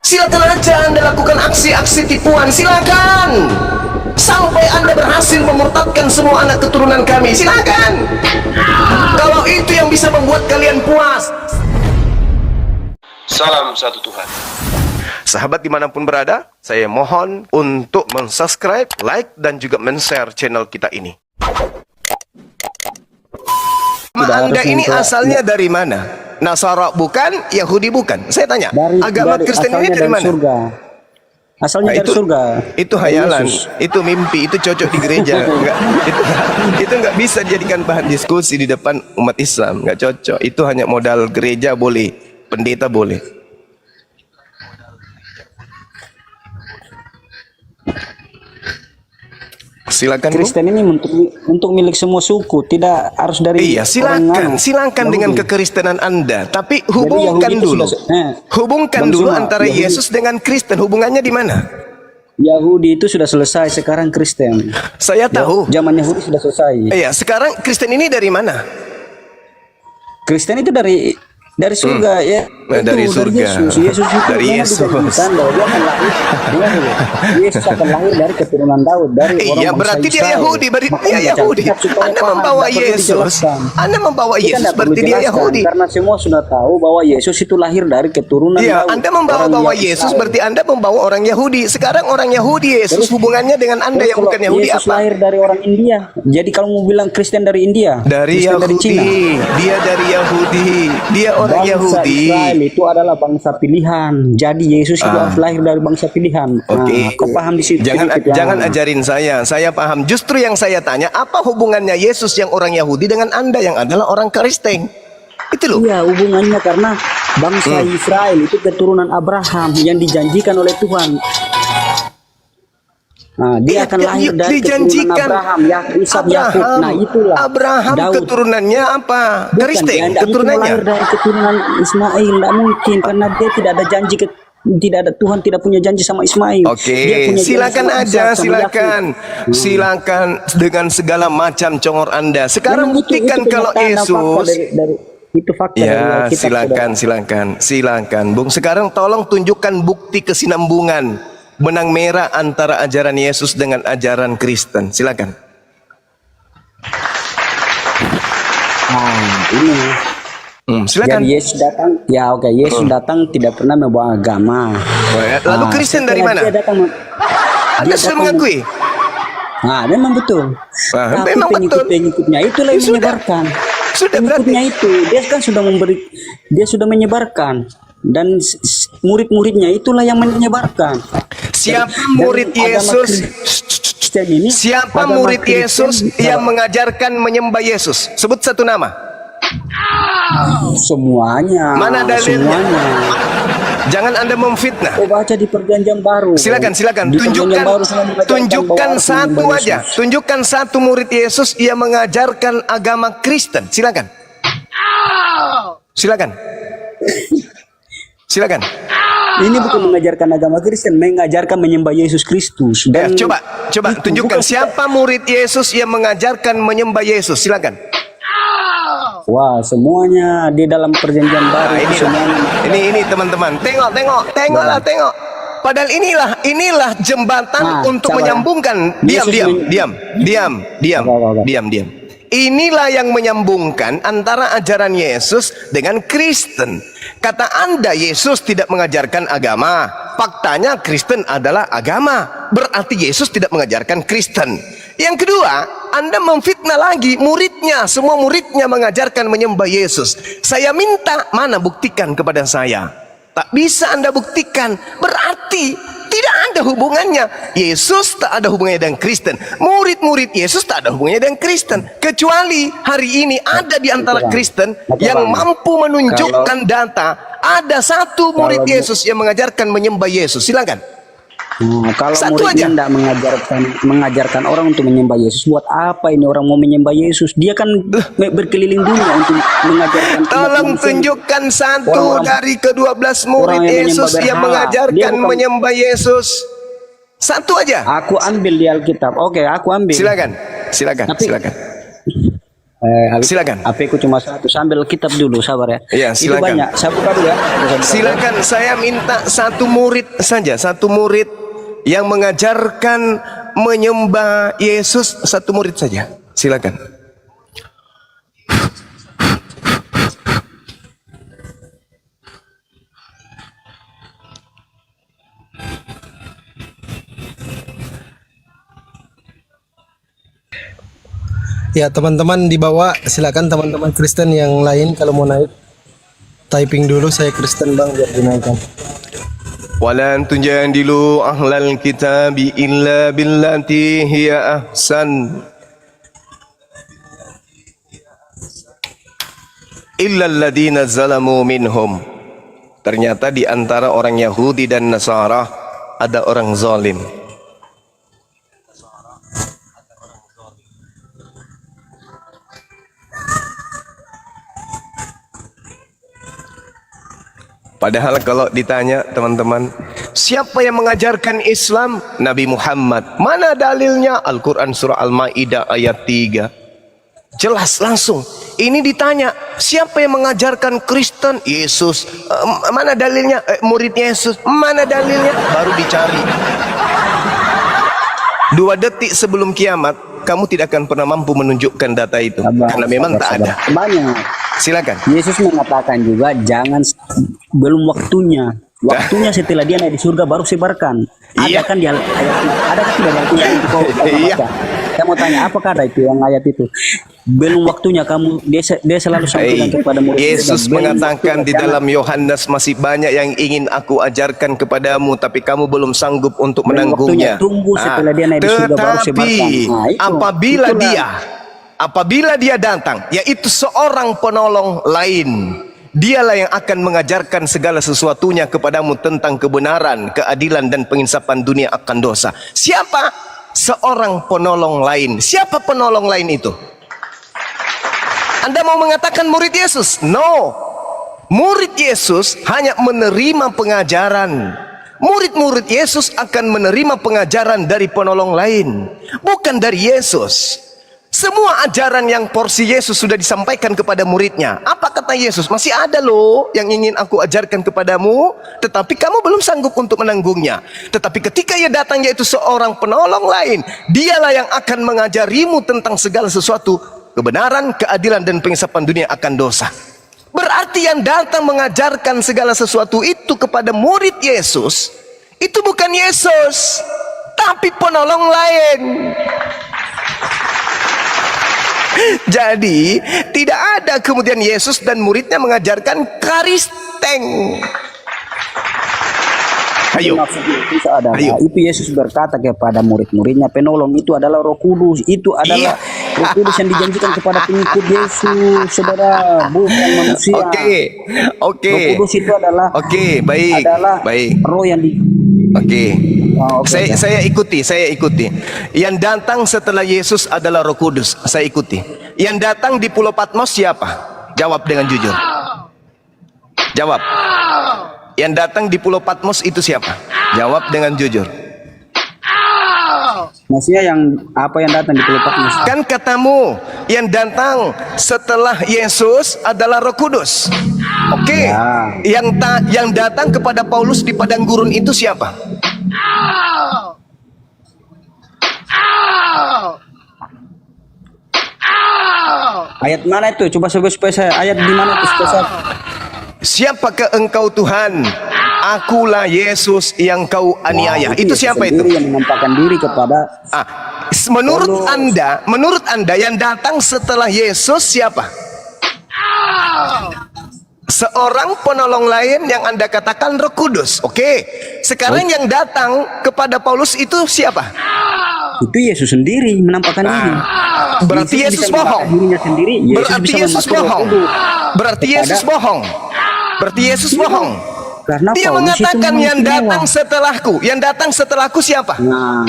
Silakan aja Anda lakukan aksi-aksi tipuan, silakan. Sampai Anda berhasil memurtadkan semua anak keturunan kami, silakan. Kalau itu yang bisa membuat kalian puas. Salam satu Tuhan. Sahabat dimanapun berada, saya mohon untuk mensubscribe, like, dan juga men-share channel kita ini. Anda ini asalnya dari mana? Nasara bukan, Yahudi bukan. Saya tanya, agama Kristen ini dari mana? Surga. Asalnya dari surga. Itu hayalan, itu mimpi, itu cocok di gereja. Itu nggak bisa dijadikan bahan diskusi di depan umat Islam, nggak cocok. Itu hanya modal gereja boleh, pendeta boleh. Silakan. Kristen ini untuk milik semua suku, tidak harus dari. Iya, silakan dengan kekristenan Anda, tapi hubungkan dulu. Hubungkan dulu antara Yesus dengan Kristen. Hubungannya di mana? Yahudi itu sudah selesai, sekarang Kristen. Saya tahu. Zaman Yahudi sudah selesai. Iya, sekarang Kristen ini dari mana? Kristen itu dari surga ya. Dari surga. Yesus itu dari Yesus. Yesus akan lahir dari keturunan Daud, dari orang iya, berarti dia Yahudi, dia Yahudi. Anda membawa Yesus. Anda membawa Yesus berarti dia Yahudi. Karena semua sudah tahu bahwa Yesus itu lahir dari keturunan Daud. Iya, Anda membawa Yesus berarti Anda membawa orang Yahudi. Sekarang orang Yahudi Yesus hubungannya dengan Anda yang bukan Yahudi Yesus apa? lahir dari orang India. Jadi kalau mau bilang Kristen dari India, dari Kristen Yahudi, dari Cina. Dia dari Yahudi, dia orang Yahudi. Israel itu adalah bangsa pilihan. Jadi Yesus itu harus lahir dari bangsa pilihan. Oke. Kau paham di situ? Jangan ajarin saya paham. Justru yang saya tanya, apa hubungannya Yesus yang orang Yahudi dengan Anda yang adalah orang Kristen? Itu loh. Iya, hubungannya karena bangsa Israel itu keturunan Abraham yang dijanjikan oleh Tuhan. Nah, dia akan lahir dari keturunan Abraham, Ishak, Yakub. Nah, itulah Abraham Daud. Keturunannya apa? Kristen keturunannya. Lahir dari keturunan Ismail, tidak mungkin karena dia tidak ada janji tidak ada, Tuhan tidak punya janji sama Ismail. Oke, silakan aja, silakan dengan segala macam congor Anda. Sekarang buktikan kalau Yesus itu fakta. Ya, silakan, Bung. Sekarang tolong tunjukkan bukti kesinambungan benang merah antara ajaran Yesus dengan ajaran Kristen. Silakan. Nah, ini. Silakan. Jadi Yesus datang, Yesus datang tidak pernah membawa agama. Lalu Kristen dari mana? Anda sudah mengakui? Nah, memang betul. Tapi memang pengikutnya itulah yang menyebarkan. Pengikutnya itu, dia kan sudah dia sudah menyebarkan. Dan murid-muridnya itulah yang menyebarkan. Siapa murid Yesus? Siapa murid Yesus yang mengajarkan menyembah Yesus? Sebut satu nama. Semuanya. Mana dalilnya? Jangan Anda memfitnah. Baca di Perjanjian Baru. Silakan. Tunjukkan satu aja. Tunjukkan satu murid Yesus yang mengajarkan agama Kristen. Silakan. Ini bukan mengajarkan agama Kristen, mengajarkan menyembah Yesus Kristus. Dan coba tunjukkan siapa murid Yesus yang mengajarkan menyembah Yesus. Silakan. Wah, semuanya di dalam Perjanjian Baru. Ini teman-teman. Tengoklah. Padahal inilah jembatan untuk menyambungkan. Diam. Inilah yang menyambungkan antara ajaran Yesus dengan Kristen. Kata Anda Yesus tidak mengajarkan agama. Faktanya Kristen adalah agama. Berarti Yesus tidak mengajarkan Kristen. Yang kedua, Anda memfitnah lagi muridnya. Semua muridnya mengajarkan menyembah Yesus. Saya minta, mana buktikan kepada saya. Tak bisa Anda buktikan. Berarti tidak ada hubungannya. Yesus tak ada hubungannya dengan Kristen. Murid-murid Yesus tak ada hubungannya dengan Kristen. Kecuali hari ini ada di antara Kristen yang mampu menunjukkan data. Ada satu murid Yesus yang mengajarkan menyembah Yesus. Silakan. Kalau muridnya tidak mengajarkan orang untuk menyembah Yesus, buat apa ini orang mau menyembah Yesus? Dia kan berkeliling dunia untuk mengajarkan. Tolong tunjukkan satu dari ke-12 murid Yesus yang mengajarkan menyembah Yesus. Satu aja. Aku ambil di Alkitab. Oke, aku ambil. Silakan. Silakan. HP ku cuma satu, sambil kitab dulu, sabar ya. Iya, Itu silakan. banyak, saya buka dulu ya. Silakan, saya minta satu murid saja, satu murid yang mengajarkan menyembah Yesus, satu murid saja. Silakan. Ya teman-teman di bawah, silakan teman-teman Kristen yang lain kalau mau naik typing dulu, saya Kristen bang, biar dinaikkan. Walan tunjadilu ahlal kitabi illa billati hiya ahsan illa alladhina zalamu minhum. Ternyata di antara orang Yahudi dan Nasara ada orang zalim. Padahal kalau ditanya teman-teman, siapa yang mengajarkan Islam? Nabi Muhammad. Mana dalilnya? Al-Quran surah Al-Ma'idah ayat 3. Jelas langsung. Ini ditanya, siapa yang mengajarkan Kristen? Yesus. Mana dalilnya? Murid Yesus. Mana dalilnya? Baru dicari. 2 detik sebelum kiamat, kamu tidak akan pernah mampu menunjukkan data itu. Karena memang tak ada. Banyak. Silakan. Yesus mengatakan juga jangan, belum waktunya. Waktunya setelah dia naik di surga baru sebarkan. Ada Iya. kan di ayat itu? Ada kan tidak ayat itu kau Iya. baca? Saya mau tanya, apakah ada itu yang ayat itu? Belum waktunya kamu, dia selalu sampaikan kepada murid. Yesus mengatakan di dalam Yohanes, masih banyak yang ingin aku ajarkan kepadamu, tapi kamu belum sanggup untuk menanggungnya. Tunggu setelah dia naik di surga baru sebarkan. Nah, itu, apabila dia datang, yaitu seorang penolong lain, dialah yang akan mengajarkan segala sesuatunya kepadamu tentang kebenaran, keadilan dan penginsapan dunia akan dosa. Siapa? Seorang penolong lain. Siapa penolong lain itu? Anda mau mengatakan murid Yesus? No. Murid Yesus hanya menerima pengajaran. Murid-murid Yesus akan menerima pengajaran dari penolong lain, bukan dari Yesus. Semua ajaran yang porsi Yesus sudah disampaikan kepada muridnya. Apa kata Yesus? Masih ada loh yang ingin aku ajarkan kepadamu, tetapi kamu belum sanggup untuk menanggungnya. Tetapi ketika ia datang, yaitu seorang penolong lain, dialah yang akan mengajarimu tentang segala sesuatu, kebenaran, keadilan dan pengisapan dunia akan dosa. Berarti yang datang mengajarkan segala sesuatu itu kepada murid Yesus, itu bukan Yesus, tapi penolong lain. Jadi tidak ada kemudian Yesus dan muridnya mengajarkan Kristen. Ayo. Itu adalah, Ayo. itu Yesus berkata kepada murid-muridnya, penolong itu adalah Roh Kudus. Itu adalah Roh Kudus yang dijanjikan kepada pengikut Yesus, saudara, bukan manusia. Roh Kudus itu adalah baik. Roh yang di. Saya ikuti. Yang datang setelah Yesus adalah Roh Kudus. Saya ikuti. Yang datang di Pulau Patmos siapa? Jawab dengan jujur. Jawab. Yang datang di Pulau Patmos itu siapa? Jawab dengan jujur. Maksudnya yang apa yang datang di Pulau Patmos? Kan katamu yang datang setelah Yesus adalah Roh Kudus. Oke. Ya. Yang datang kepada Paulus di padang gurun itu siapa? Ayat mana itu? Coba supaya saya ayat di mana itu supaya saya. Siapakah engkau Tuhan? Akulah Yesus yang kau aniaya. Wah, Itu siapa itu? Yang menampakkan diri kepada. Menurut Anda yang datang setelah Yesus siapa? Seorang penolong lain yang Anda katakan Roh Kudus. Oke. Sekarang yang datang kepada Paulus itu siapa? Itu Yesus sendiri menampakkan diri. Berarti Yesus bohong. Dirinya sendiri. Berarti Yesus bohong. Berarti Yesus bohong. Berarti Yesus bohong. Karena Dia Paulus mengatakan itu yang istimewa. datang setelahku. Yang datang setelahku siapa? Nah,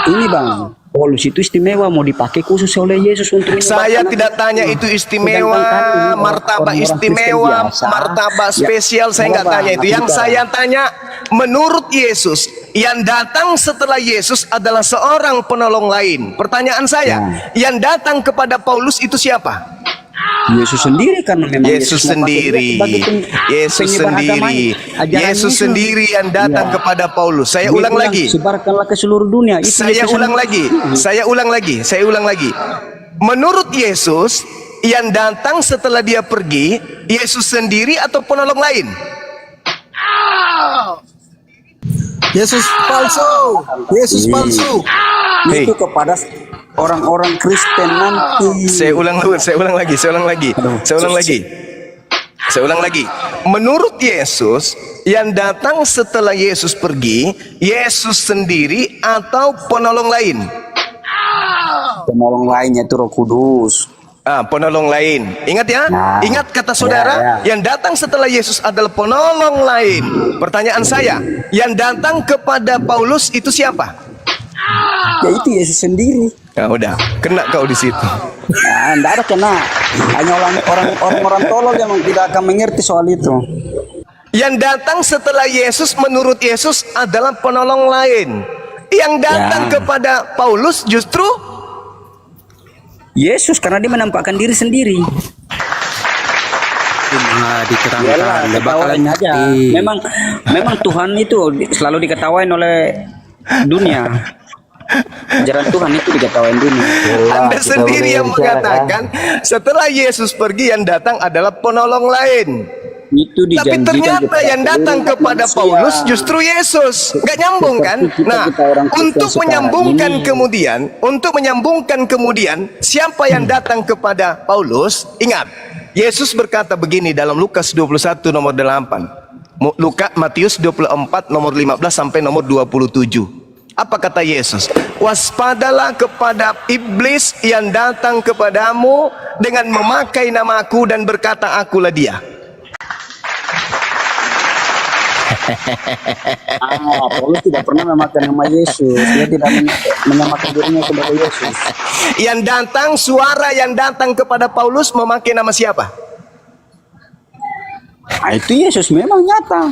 ini bang, Paulus itu istimewa, mau dipakai khusus oleh Yesus untuk ini. Saya tidak tanya itu istimewa, martabak istimewa, martabak spesial. Saya nggak tanya itu. Yang saya tanya, menurut Yesus, yang datang setelah Yesus adalah seorang penolong lain. Pertanyaan saya, yang datang kepada Paulus itu siapa? Yesus sendiri, karena memang Yesus sendiri. Yesus sendiri. Yesus sendiri yang datang kepada Paulus. Saya ulang lagi. Sebarkanlah ke seluruh dunia. Itu Saya Yesus ulang sendiri. lagi. Saya ulang lagi. Menurut Yesus, yang datang setelah dia pergi, Yesus sendiri atau penolong lain? Yesus palsu. Yesus palsu. Hei. Itu kepada orang-orang Kristen nanti. Saya ulang lagi. Menurut Yesus, yang datang setelah Yesus pergi, Yesus sendiri atau penolong lain? Penolong lainnya itu Roh Kudus. Penolong lain. Ingat ya, Nah, ingat kata saudara, yang datang setelah Yesus adalah penolong lain. Pertanyaan saya, yang datang kepada Paulus itu siapa? Ya itu Yesus sendiri. Ya udah, kena kau di situ. Nah, enggak ada kena. Hanya orang-orang tolol yang tidak akan mengerti soal itu. Yang datang setelah Yesus menurut Yesus adalah penolong lain. Yang datang kepada Paulus justru Yesus, karena dia menampakkan diri sendiri. Diterangkan, nggak bakalan aja. ngerti. Memang Tuhan itu selalu diketawain oleh dunia. Ajaran Tuhan itu diketawain dunia. Anda sendiri yang mengatakan setelah Yesus pergi yang datang adalah penolong lain. Itu Tapi dijanjikan ternyata kepada yang datang seluruh kepada manusia. Paulus justru Yesus. Gak nyambung kan? Nah, orang Kristen untuk sekarang menyambungkan kemudian, siapa yang datang kepada Paulus? Ingat, Yesus berkata begini dalam Lukas 21 nomor 8. Matius 24 nomor 15 sampai nomor 27. Apa kata Yesus? Waspadalah kepada iblis yang datang kepadamu dengan memakai namaku dan berkata akulah dia. Paulus tidak pernah memakai nama Yesus. Dia tidak menyamakan dirinya kepada Yesus. Yang datang, suara yang datang kepada Paulus memakai nama siapa? Nah, itu Yesus memang nyata.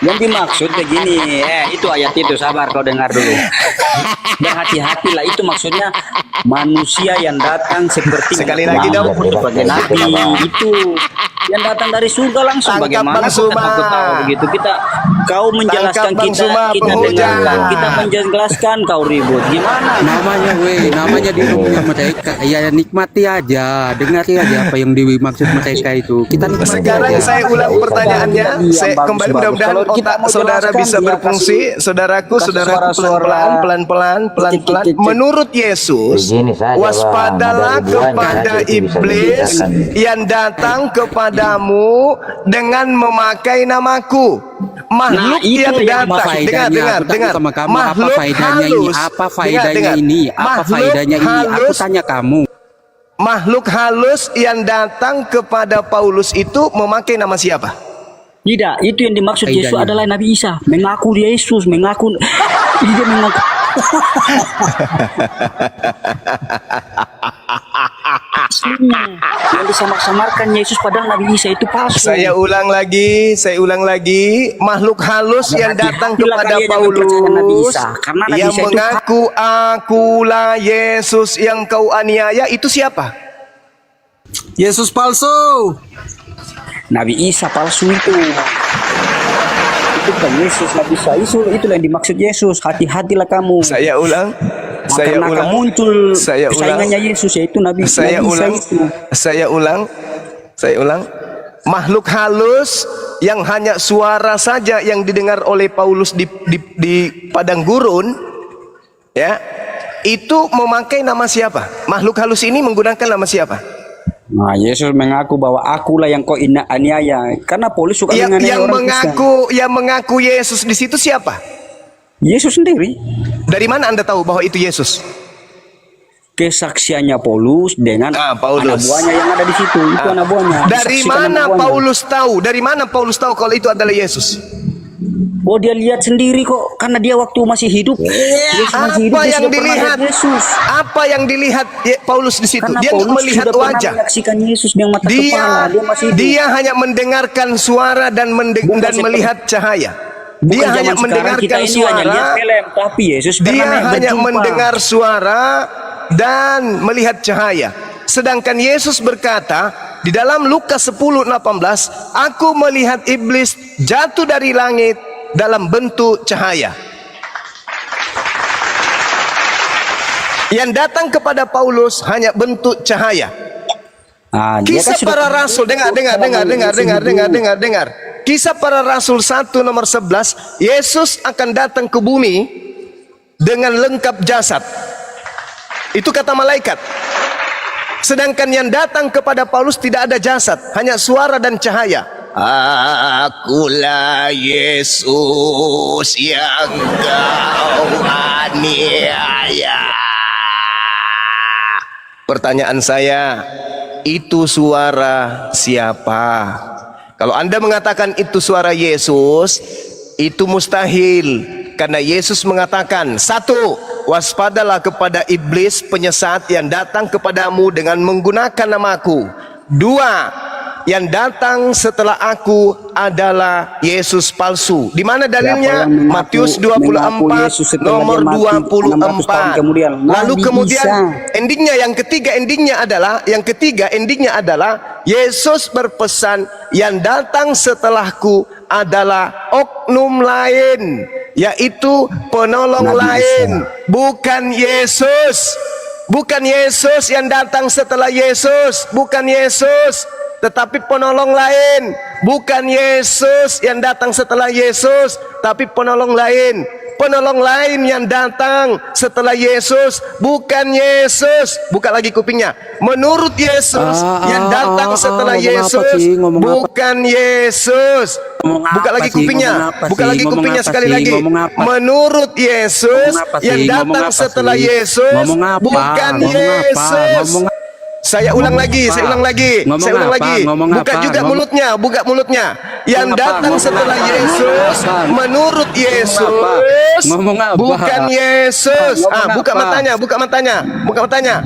Yang dimaksud begini, itu ayat itu, sabar kau dengar dulu. Berhati-hatilah, itu maksudnya manusia yang datang seperti Sekali lagi dong. sebagai nabi itu yang datang dari surga langsung. Tangkap Bagaimana Bang Suma. kita tahu begitu? Kau menjelaskan, Tangkap Bang kita Suma, penghujat. dengarkan, kita menjelaskan, kau ribut. Gimana? Namanya di rumah mereka. Ya nikmati aja, dengar aja apa yang dimaksud mereka itu. Kita nikmati Sekarang aja. saya ulang pertanyaannya. Saya kembali, mudah-mudahan Kalau kita otak mau saudara jelaskan, bisa dia berfungsi. Saudaraku kasih pelan-pelan. Cek. Menurut Yesus, Begini saja, Bang. waspadalah Ada ribuannya kepada aja itu bisa iblis dibedakan. yang datang kepadamu dengan memakai namaku. Makhluk itu yang yang datang, faedahnya? Aku tanya sama kamu, apa faedahnya ini? Apa faedahnya ini? Apa faedahnya ini? Aku tanya kamu. Makhluk halus yang datang kepada Paulus itu memakai nama siapa? Tidak, itu yang dimaksud Faedahnya. Yesus adalah Nabi Isa. Mengaku dia Yesus, mengaku dia mengaku. Aslinya yang disamar-samarkan Yesus padahal Nabi Isa itu palsu. Saya ulang lagi. Makhluk halus yang datang Hati-hatilah kepada kalian yang mempercayai Nabi Paulus Isa, karena Nabi yang Isa itu mengaku akulah Yesus yang kau aniaya itu siapa? Yesus palsu. Nabi Isa palsu itu. Itu bukan Yesus, Nabi Isa itulah yang dimaksud Yesus. Hati-hatilah kamu. Saya ulang. Karena akan muncul Saya ulang. persaingannya Yesus, yaitu Nabi Isa itu. Saya ulang. Makhluk halus yang hanya suara saja yang didengar oleh Paulus di padang gurun, ya, itu memakai nama siapa? Makhluk halus ini menggunakan nama siapa? Nah, Yesus mengaku bahwa akulah yang kau aniaya. Karena Paulus suka menganiaya orang Kristen. Yang mengaku Yesus di situ siapa? Yesus sendiri. Dari mana Anda tahu bahwa itu Yesus? Kesaksiannya Paulus dengan Paulus. anak buahnya yang ada di situ. Itu anak buahnya. Dari Disaksikan mana anak buahnya. Paulus tahu? Dari mana Paulus tahu kalau itu adalah Yesus? Oh, dia lihat sendiri kok. Karena dia waktu masih hidup. Yesus masih hidup, Apa dia yang sudah pernah dilihat? lihat Yesus. Apa yang dilihat Paulus di situ? Karena Dia Paulus nggak melihat sudah pernah wajah. menyaksikan Yesus dengan mata kepala. Dia masih hidup. Dia hanya mendengarkan suara dan Bukan seperti- melihat cahaya. Bukan Dia hanya zaman sekarang kita mendengarkan ini hanya lihat suara. film, tapi Yesus Dia pernah hanya berjumpa. mendengar suara dan melihat cahaya. Sedangkan Yesus berkata di dalam Lukas 10:18, aku melihat iblis jatuh dari langit dalam bentuk cahaya. Yang datang kepada Paulus hanya bentuk cahaya. Ah, dia kan Kisah sudah para rasul, dengar. Kisah para rasul 1 nomor 11, Yesus akan datang ke bumi dengan lengkap jasad. Itu kata malaikat. Sedangkan yang datang kepada Paulus tidak ada jasad, hanya suara dan cahaya. Akulah Yesus yang kau aniaya. Pertanyaan saya, itu suara siapa? Kalau Anda mengatakan itu suara Yesus, itu mustahil. Karena Yesus mengatakan, satu, waspadalah kepada iblis penyesat yang datang kepadamu dengan menggunakan namaku. Dua, yang datang setelah aku adalah Yesus palsu. Di mana dalilnya? Siapa yang Matius mengaku Yesus 24 setelah nomor dia mati 600 tahun 24. kemudian? Lalu Nabi kemudian Isa. yang ketiga endingnya adalah Yesus berpesan, yang datang setelahku adalah oknum lain, yaitu penolong Nabi lain, Isa. bukan Yesus. Bukan Yesus yang datang setelah Yesus, bukan Yesus, tetapi penolong lain. Bukan Yesus yang datang setelah Yesus, tapi penolong lain. Penolong lain yang datang setelah Yesus, bukan Yesus. Buka lagi kupingnya. Menurut Yesus yang datang setelah ngomong apa Yesus, sih? Ngomong apa? bukan Yesus. Ngomong Buka apa lagi sih? kupingnya. Ngomong apa Buka sih? lagi Ngomong kupingnya apa sekali sih? lagi. Ngomong apa? Menurut Yesus Ngomong apa sih? yang Ngomong datang apa setelah sih? Yesus, Ngomong apa? bukan Ngomong apa? Yesus. Ngomong Saya ulang lagi, apa? saya ulang lagi, Ngomong saya ulang apa? lagi. Ngomong Buka apa? juga Ngomong- mulutnya, buka mulutnya. Yang Ngomong apa? datang Ngomong setelah apa? Yesus, Ngomong apa? menurut Yesus, Ngomong apa? bukan Yesus. Ngomong Buka apa? matanya, buka matanya, buka matanya.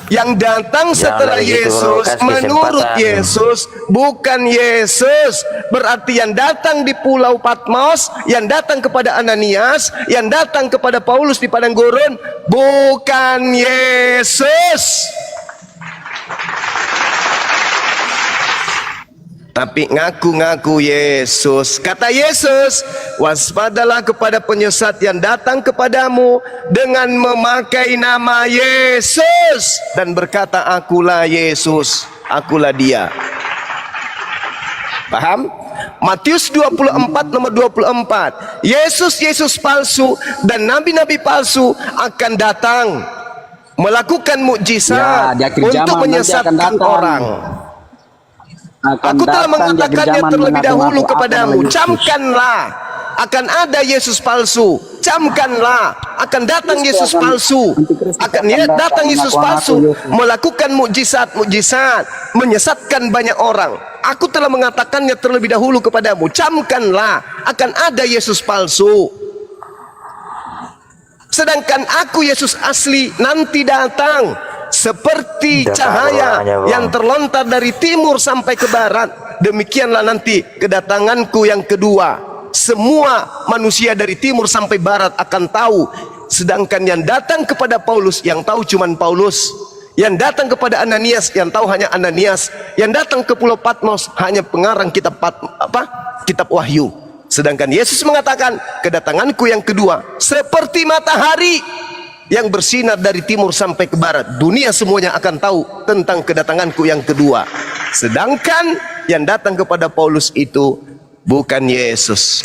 Yang datang setelah begitu, Yesus, kasih menurut kesempatan. Yesus, bukan Yesus. Berarti yang datang di Pulau Patmos, yang datang kepada Ananias, yang datang kepada Paulus di padang gurun, bukan Yesus. Tapi ngaku-ngaku Yesus. Kata Yesus, waspadalah kepada penyesat yang datang kepadamu dengan memakai nama Yesus dan berkata, akulah Yesus, akulah dia. Paham? Matius 24 nomor 24. Yesus palsu dan nabi-nabi palsu akan datang melakukan mukjizat Ya, di akhir untuk zaman nanti akan menyesatkan datang. orang. Aku telah mengatakannya terlebih dahulu kepadamu. Camkanlah, akan ada Yesus palsu. Camkanlah, akan datang Yesus palsu. Akan datang Yesus palsu, melakukan mukjizat-mukjizat, menyesatkan banyak orang. Aku telah mengatakannya terlebih dahulu kepadamu. Camkanlah, akan ada Yesus palsu. Sedangkan aku Yesus asli nanti datang seperti Tidak cahaya tahu orangnya, Bang. yang terlontar dari timur sampai ke barat. Demikianlah nanti kedatanganku yang kedua. Semua manusia dari timur sampai barat akan tahu. Sedangkan yang datang kepada Paulus, yang tahu cuman Paulus. Yang datang kepada Ananias, yang tahu hanya Ananias. Yang datang ke Pulau Patmos hanya pengarang kitab kitab Wahyu. Sedangkan Yesus mengatakan, kedatanganku yang kedua seperti matahari yang bersinar dari timur sampai ke barat. Dunia semuanya akan tahu tentang kedatanganku yang kedua. Sedangkan yang datang kepada Paulus itu bukan Yesus.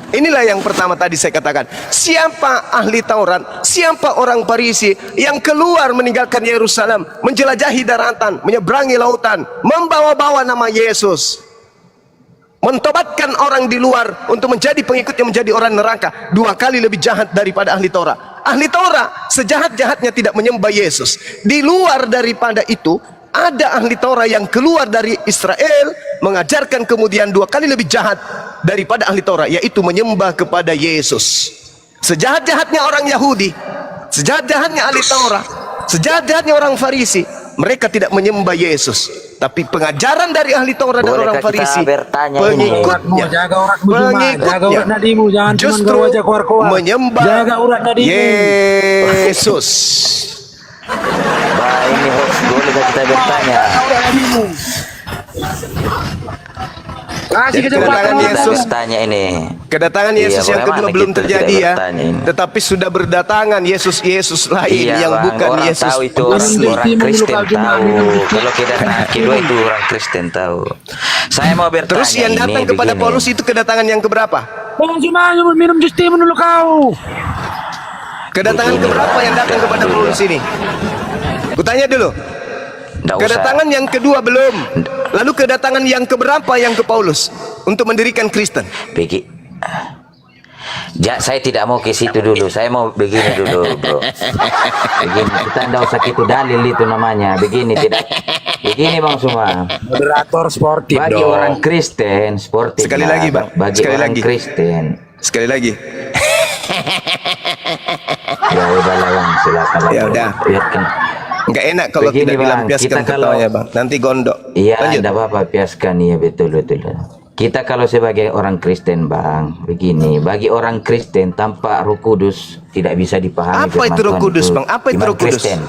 Inilah yang pertama tadi saya katakan. Siapa ahli Taurat, siapa orang Farisi yang keluar meninggalkan Yerusalem, menjelajahi daratan, menyeberangi lautan, membawa-bawa nama Yesus, mentobatkan orang di luar untuk menjadi pengikut yang menjadi orang neraka, 2 kali lebih jahat daripada ahli Taurat. Ahli Taurat sejahat-jahatnya tidak menyembah Yesus. Di luar daripada itu, ada ahli Taurat yang keluar dari Israel mengajarkan kemudian 2 kali lebih jahat daripada ahli Taurat, yaitu menyembah kepada Yesus. Sejahat-jahatnya orang Yahudi, sejahat-jahatnya ahli Taurat, sejahat-jahatnya orang Farisi, mereka tidak menyembah Yesus. tapi pengajaran dari ahli Taurat dan orang Bolehkah kita Farisi, bertanya ini? pengikutnya, Jaga uratmu Juma, jaga urat nadimu, jangan cuma justru aja keluar-keluar. menyembah Jaga urat nadimu. Yesus. Bah, ini host, bolehkah kita bertanya? Urat nadimu. Kasih Jadi kecepatan kedatangan urat Yesus, Bertanya ini. kedatangan Iya, Yesus yang kedua bagaimana belum kita terjadi tidak ya, bertanya ini? tetapi sudah berdatangan Yesus lain Iya, yang Bang. bukan Orang Yesus tahu itu asli. orang Kristen tahu. Kalau kedatangan kedua itu orang Kristen tahu. Saya mau bertanya Terus yang datang ini kepada begini. Paulus itu kedatangan yang keberapa? Bang Juma, minum jus timun dulu kau. Kedatangan keberapa yang datang kepada Paulus ini? Kutanya dulu. Nggak usah. Kedatangan yang kedua belum. Lalu kedatangan yang keberapa yang ke Paulus untuk mendirikan Kristen? Begi. Saya tidak mau ke situ dulu. Saya mau begini dulu, bro. Begini, kita nggak usah itu dalil itu namanya. Begini tidak. Begini Bang Suma. Moderator sportif Bagi dong. orang Kristen sportif. Sekali lagi, Bang. Bagi Sekali orang lagi. Kristen. Sekali lagi. Ya udahlah Bang, silakan. Ya udah. Biarkan. Enggak enak kalau Begini, tidak Bang, dilampiaskan kita kalau- ketawanya, Bang. Nanti gondok. Iya, Lanjut. tidak apa-apa, piaskan, iya betul. Kita kalau sebagai orang Kristen, Bang, begini, bagi orang Kristen tanpa Roh Kudus tidak bisa dipahami. Apa itu firman Roh Tuhan Kudus, Bang? Apa itu iman Roh Kudus? Kristen.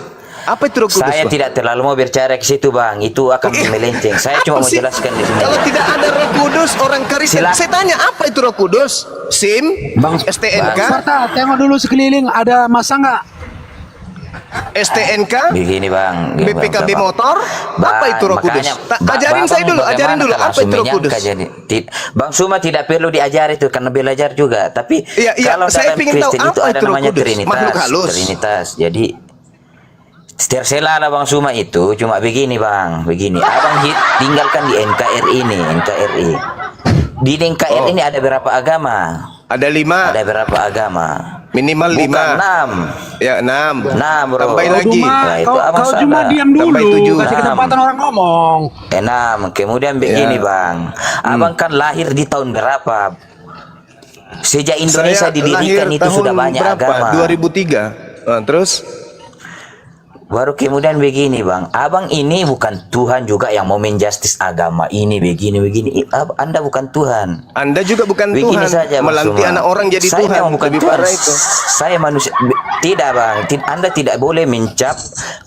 Apa itu Roh Kudus, Saya Bang? tidak terlalu mau bicara ke situ, Bang. Itu akan melenceng. Saya cuma Apa mau sih? jelaskan di sini. Kalau tidak ada Roh Kudus, orang Kristen. Silakan. Saya tanya, apa itu Roh Kudus? SIM, Bang, STNK, Sparta, tengok dulu sekeliling ada masa nggak? STNK, Begini, Bang. BPKB Bang. motor. Apa itu Roh Kudus? Ajarin saya dulu, ajarin dulu. Apa itu Roh Kudus? Bang Suma tidak perlu diajari itu karena belajar juga. Tapi Iya, kalau saya dalam ingin tahu Kristen itu apa ada itu Roh namanya Kudus? Makhluk halus. Trinitas. Jadi terserah lah Bang Suma itu. Cuma begini Bang, begini. Abang tinggalkan di NKRI ini, NKRI. Di NKRI ini ada berapa agama? Ada 5, Ada berapa agama? minimal 5. Bukan 6. Ya, 6. 6, bro. Tambahin Kau lagi. cuma, Nah, itu kau, abang kau salah. cuma diam dulu, Tambah 7. kasih kesempatan orang ngomong. 6. Kemudian begini Ya. Bang. Abang kan lahir di tahun berapa? Sejak Indonesia Saya didirikan lahir itu tahun sudah banyak berapa? agama. 2003. Nah, terus Baru kemudian begini Bang. Abang ini bukan Tuhan juga yang mau menjustis agama ini begini. Anda bukan Tuhan. Anda juga bukan Begini Tuhan. saja Bang Melantik Suma. anak orang jadi Saya Tuhan. memang bukan Lebih Tuhan. parah itu. Saya manusia. Tidak Bang. Anda tidak boleh mencap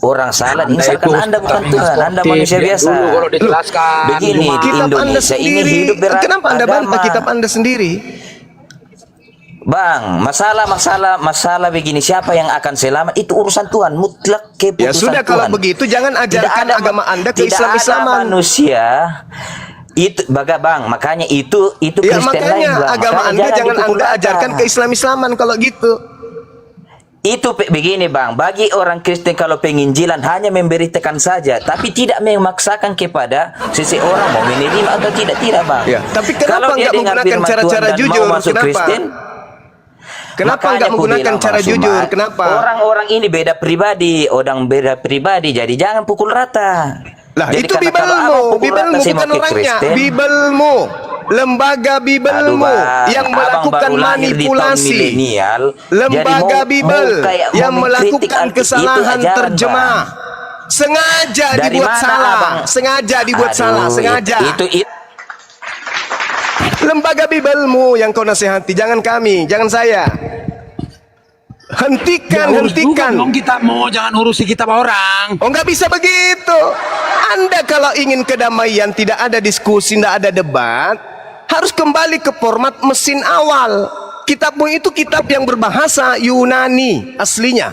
orang salah. Misalkan Anda bukan Tuhan. Anda manusia biasa. Dulu kalau dijelaskan. Begini di Kitab Anda Indonesia ini sendiri. hidup Kenapa Anda bantah kitab Anda sendiri? Bang, masalah begini, siapa yang akan selamat itu urusan Tuhan, mutlak keputusan Ya sudah, kalau Tuhan. begitu jangan Tidak ajarkan ada- agama Anda ke tidak Islam-Islaman. ada manusia itu Bang, makanya itu Ya Kristen lain makanya Bang. agama Makanya Anda jangan dipukul Anda rata. ajarkan ke Islam-Islaman kalau gitu. Itu begini Bang, bagi orang Kristen kalau penginjilan hanya memberitakan saja, tapi tidak memaksakan kepada seseorang mau menerima atau tidak Bang. Ya, tapi kenapa Kalau dia nggak dengar menggunakan firman cara-cara Tuhan dan jujur? mau masuk Kenapa? Kristen, Kenapa makanya nggak aku menggunakan bilang, cara Bang Suma, jujur? Kenapa? Orang-orang ini beda pribadi, jadi jangan pukul rata. Lah Jadi itu karena kalau Bibelmu, abang pukul Bibelmu rata, saya bukan mau ke orangnya, Kristen. Bibelmu, lembaga Aduh, Bibelmu Bang, yang abang melakukan baru lahir di tahun manipulasi. milenial, Lembaga jadi Bibel kayak yang mau mengkritik melakukan itu kesalahan ajaran, terjemah. Bang. Sengaja Dari dibuat mana, salah, Abang? sengaja dibuat Aduh, salah, sengaja. Itu Lembaga Bibelmu yang kau nasihati, jangan kami, jangan saya. Hentikan, hentikan. Dong kita mau jangan urusi kitab orang. Oh, nggak bisa begitu. Anda kalau ingin kedamaian, tidak ada diskusi, tidak ada debat, harus kembali ke format mesin awal. Kitabmu itu kitab yang berbahasa Yunani aslinya.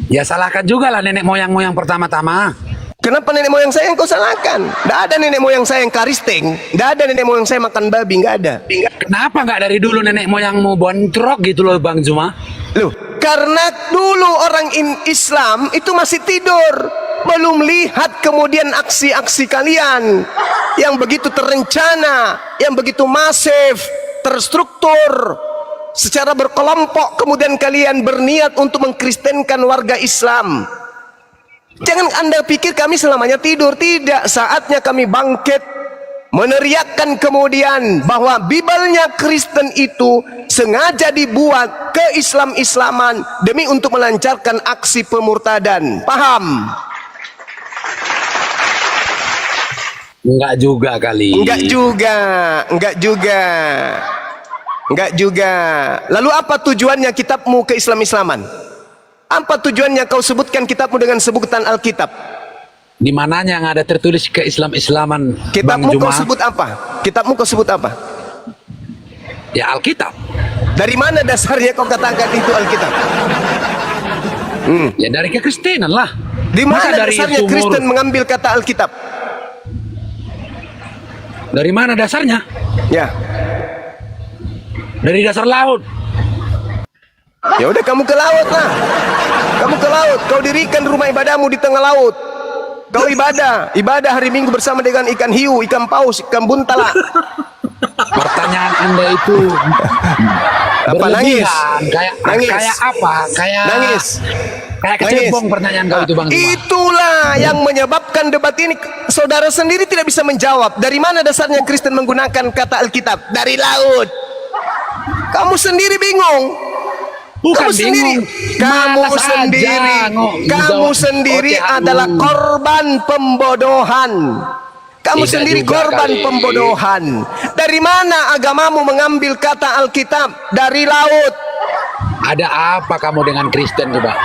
Ya salahkan juga lah nenek moyang pertama-tama. Kenapa nenek moyang saya yang kau salahkan? Tidak ada nenek moyang saya yang karisting, tidak ada nenek moyang saya makan babi, nggak ada. Kenapa nggak dari dulu nenek moyangmu bontrok gitu loh Bang Juma? Loh, karena dulu orang Islam itu masih tidur, belum lihat kemudian aksi-aksi kalian yang begitu terencana, yang begitu masif, terstruktur, secara berkelompok. Kemudian kalian berniat untuk mengkristenkan warga Islam. Jangan Anda pikir kami selamanya tidur. Tidak, saatnya kami bangkit, meneriakkan kemudian bahwa Bibelnya Kristen itu sengaja dibuat ke Islam-Islaman demi untuk melancarkan aksi pemurtadan. Paham? Enggak juga kali. Enggak juga, enggak juga. Enggak juga. Lalu apa tujuannya kitabmu ke-Islam-Islaman? Apa tujuannya kau sebutkan kitabmu dengan sebutan Alkitab? Di mananya yang ada tertulis ke Islam-Islaman, Bang Kitabmu kau Juma? sebut apa? Kitabmu kau sebut apa? Ya Alkitab. Dari mana dasarnya kau katakan itu Alkitab? Ya dari kekristenan lah. Di Masa mana dari dasarnya sumur? Kristen mengambil kata Alkitab? Dari mana dasarnya? Ya. Dari dasar laut. Ya udah kamu ke laut lah. Kamu ke laut, kau dirikan rumah ibadahmu di tengah laut. Kau ibadah hari Minggu bersama dengan ikan hiu, ikan paus, ikan buntala. Pertanyaan Anda itu Apa nangis? berlebihan. Nangis. Kayak apa? Kayak Nangis. Kayak kecebong pertanyaan kau itu Bang Juma. Itulah yang menyebabkan debat ini. Saudara sendiri tidak bisa menjawab. Dari mana dasarnya Kristen menggunakan kata Alkitab? Dari laut. Kamu sendiri bingung. Bukan Kamu sendiri, bingung. kamu Malas aja, sendiri, kamu jawab. sendiri Oke, adalah korban pembodohan. Kamu Tidak sendiri juga korban kali. pembodohan. Dari mana agamamu mengambil kata Alkitab? Dari laut. Ada apa kamu dengan Kristen coba?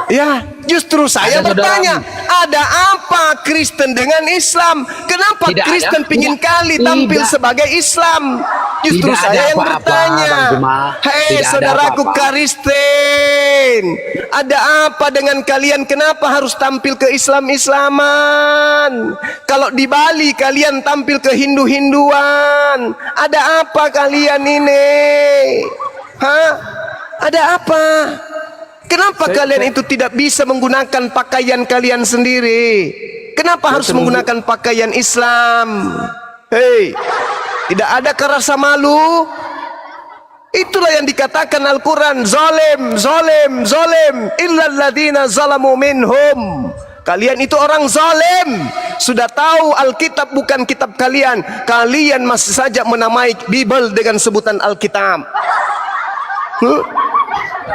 Ya, justru saya Ada bertanya, ada apa Kristen dengan Islam? Kenapa Tidak Kristen ada. pingin Tidak. kali tampil Tidak. sebagai Islam? Justru Tidak saya ada yang apa-apa, bertanya. Bang Juma. Hei Tidak ada saudaraku apa-apa. Kristen, ada apa dengan kalian? Kenapa harus tampil ke Islam-Islaman? Kalau di Bali kalian tampil ke Hindu-Hinduan, ada apa kalian ini? Hah? Ada apa? Kenapa kalian itu tidak bisa menggunakan pakaian kalian sendiri? Kenapa harus menggunakan pakaian Islam? Hei, tidak ada rasa malu? Itulah yang dikatakan Al-Quran, zalim, zalim, zalim, illal ladzina zalamu minhum. Kalian itu orang zalim. Sudah tahu Alkitab bukan kitab kalian. Kalian masih saja menamai Bible dengan sebutan Alkitab.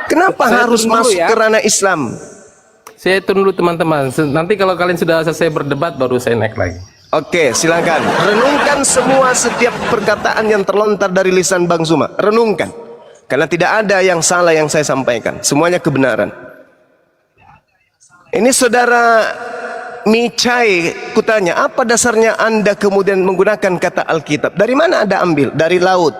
Kenapa Saya harus turun dulu masuk ya. ke ranah Islam? Saya turun dulu teman-teman. Nanti kalau kalian sudah selesai berdebat baru saya naik lagi. Oke, silakan. Renungkan semua setiap perkataan yang terlontar dari lisan Bang Zuma. Renungkan. Karena tidak ada yang salah yang saya sampaikan. Semuanya kebenaran. Ini saudara Micai, kutanya, apa dasarnya Anda kemudian menggunakan kata Alkitab? Dari mana Anda ambil? Dari laut.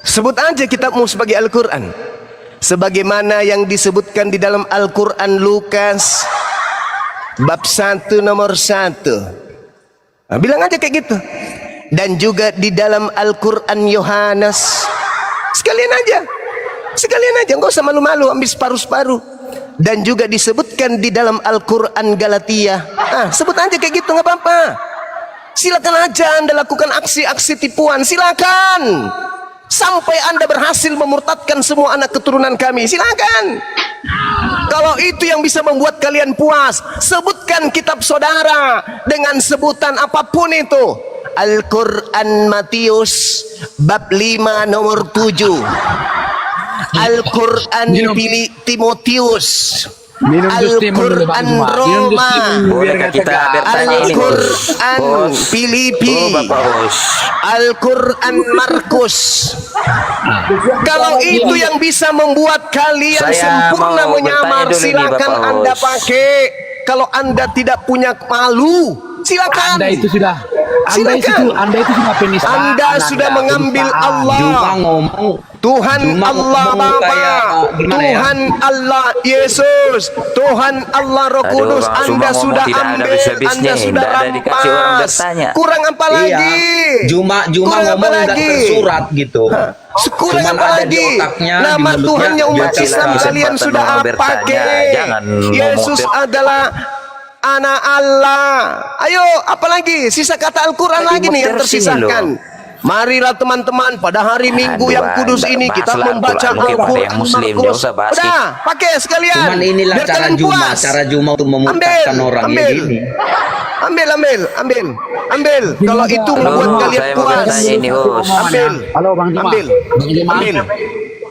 Sebut aja kitabmu sebagai Al-Quran, sebagaimana yang disebutkan di dalam Al-Quran Lukas bab 1 nomor 1. Nah, bilang aja kayak gitu. Dan juga di dalam Al-Quran Yohanes, sekalian aja, nggak usah malu-malu ambil separuh-separuh. Dan juga disebutkan di dalam Al-Quran Galatia. Sebut aja kayak gitu, nggak apa-apa. Silakan aja Anda lakukan aksi-aksi tipuan, silakan. Sampai Anda berhasil memurtadkan semua anak keturunan kami, silakan. Kalau itu yang bisa membuat kalian puas, sebutkan kitab saudara dengan sebutan apapun itu. Al-Quran Matius bab 5 nomor 7, Al-Quran Timotius, Al-Quran Roma, Bolehkah kita bertanya ini, Bos? Al-Quran Bos. Filipi, Oh, Bapak Bos. Al-Quran Markus. Kalau itu yang bisa membuat kalian Saya sempurna mau menyamar, bertanya dulu nih, silakan Bapak Anda Bos. pakai. Kalau Anda tidak punya malu, silakan. Anda itu sudah Silakan. Anda itu sudah penista. Anda sudah mengambil Allah, Cuma ngomong Tuhan Cuma Allah ngomong Bapa, kayak, gimana ya? Tuhan Allah Yesus, Tuhan Allah Roh Aduh, Kudus. Bang, Anda cuma ngomong sudah tidak ada ambil, habis-habisnya. Anda sudah Tidak ada dikasih orang rampas. bertanya. Kurang apa lagi? Cuma Kurang apa ngomong nggak lagi? tersurat gitu. Kurang Cuman apa ada di lagi? otaknya, Nama di mulutnya, Tuhannya umat biar Islam silakan. kalian Kesempatan sudah orang bertanya, pakai. jangan ngomong Yesus adalah anak Allah. Ayo, apalagi sisa kata Al-Quran Lagi lagi nih yang muter sini tersisahkan. Marilah teman-teman pada hari Minggu yang kudus ini kita bahaslah membaca Al-Quran, mungkin pada Al-Quran yang Muslim, Markus. nggak usah bahas Udah, pakai sekalian. Cuman inilah Biar cara kalian Juma, puas. cara Juma untuk memurtadkan orang ya ambil. gini. Ambil. Kalau itu membuat Halo, kalian saya mau puas, bertanya ini, host. Halo Bang Juma. ambil.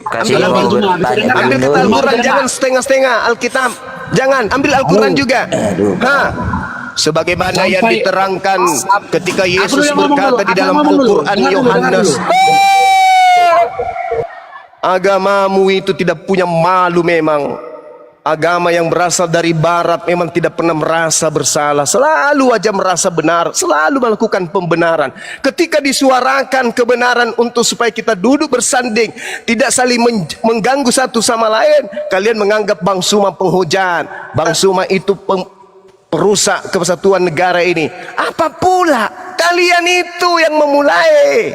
Kasih Ambil, mau bertanya Ambil dulu. kata Al-Quran, jangan setengah-setengah Alkitab. Jangan, ambil Al-Quran juga. Sebagaimana yang diterangkan ketika Yesus berkata di dalam Al-Quran Yohanes, agamamu itu tidak punya malu memang. Agama yang berasal dari barat memang tidak pernah merasa bersalah, selalu aja merasa benar, selalu melakukan pembenaran. Ketika disuarakan kebenaran untuk supaya kita duduk bersanding, tidak saling mengganggu satu sama lain, kalian menganggap Bang Suma penghujat, Bang Suma itu perusak kesatuan negara ini. Apa pula kalian itu yang memulai?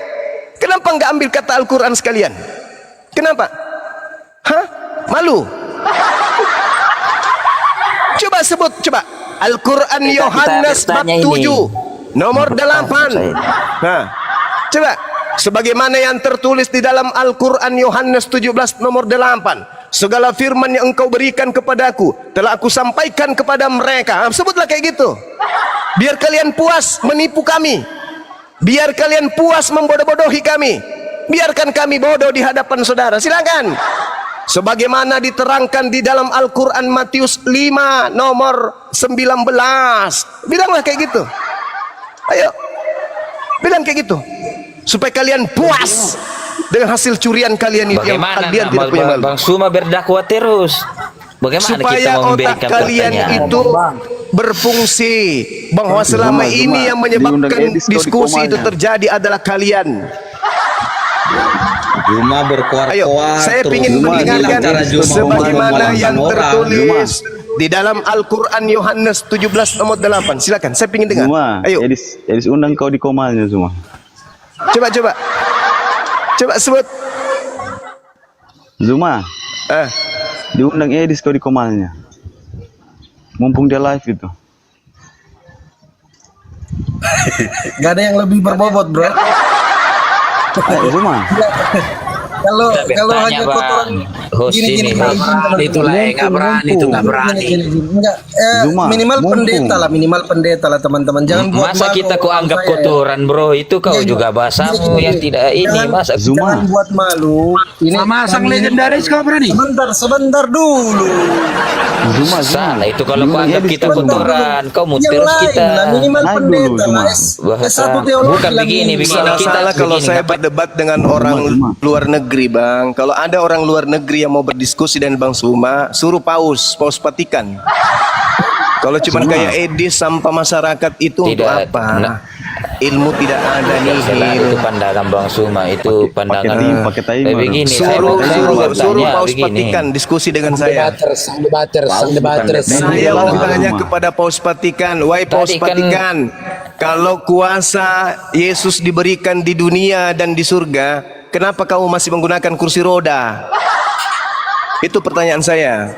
Kenapa nggak ambil kata Al-Quran sekalian? Kenapa? Malu? Coba sebut, coba Al-Quran Yohanes bab 7 nomor 8. Coba sebagaimana yang tertulis di dalam Al-Quran Yohanes 17 nomor 8. Segala firman yang engkau berikan kepadaku telah aku sampaikan kepada mereka. Sebutlah kayak gitu. Biar kalian puas menipu kami. Biar kalian puas membodoh-bodohi kami. Biarkan kami bodoh di hadapan saudara. Silakan. Sebagaimana diterangkan di dalam Al-Quran Matius 5 nomor 19. Bilanglah kayak gitu. Ayo, bilang kayak gitu, supaya kalian puas dengan hasil curian kalian itu. Bagaimana Yang kalian tidak punya malu. Bang Suma berdakwah terus? Bagaimana Supaya kita otak memberikan kalian pertanyaan? itu berfungsi, bahwa selama ini yang menyebabkan diskusi itu terjadi adalah kalian. Juma berkuar-kuar. Ayo, saya ingin mengingatkan sebagaimana yang tertulis di dalam Al-Quran Yohanes 17 nomor 8. Silakan, saya ingin dengar. Ayo. Edis undang kau di komalnya semua. Coba sebut. Zuma. Diundang Edis kau di komalnya. Mumpung dia live itu. Gak ada yang lebih berbobot, bro. Zuma. Kalau hanya kotoran gini Itulah nggak berani, itu nggak berani. Enggak, minimal pendeta lah teman-teman. Jangan buat Masa malu kita kok orang anggap saya. kotoran, bro? Itu kau juga bahasamu yang tidak ini. Masa Jangan buat malu. Ini Sama sang legendaris kau berani? sebentar dulu. salah itu kalau kau anggap kita kotoran, kau mau Yang terus lain kita. lah, minimal Naik pendeta dulu, lah. Zuma. Bahasa S1 teologi bukan lah begini minimal. kita Salah kalau begini, saya ngapain- berdebat dengan orang luar negeri, Bang. Kalau ada orang luar negeri yang mau berdiskusi dengan Bang Suma, suruh Paus Vatikan. Kalau cuma kayak Edis sampah masyarakat itu untuk Tidak, apa? nah. Ilmu tidak ada Salah, itu nih. pandangan Bang Suma, itu pandangan. pakai timing. Begini, saya mau Suruh bertanya Paus begini. Vatikan diskusi dengan saya. Sang debaters. Saya mau Zuma. tanya kepada Paus Vatikan, wahai Paus Tadi kan- Vatikan, kalau kuasa Yesus diberikan di dunia dan di surga, kenapa kamu masih menggunakan kursi roda? Itu pertanyaan saya.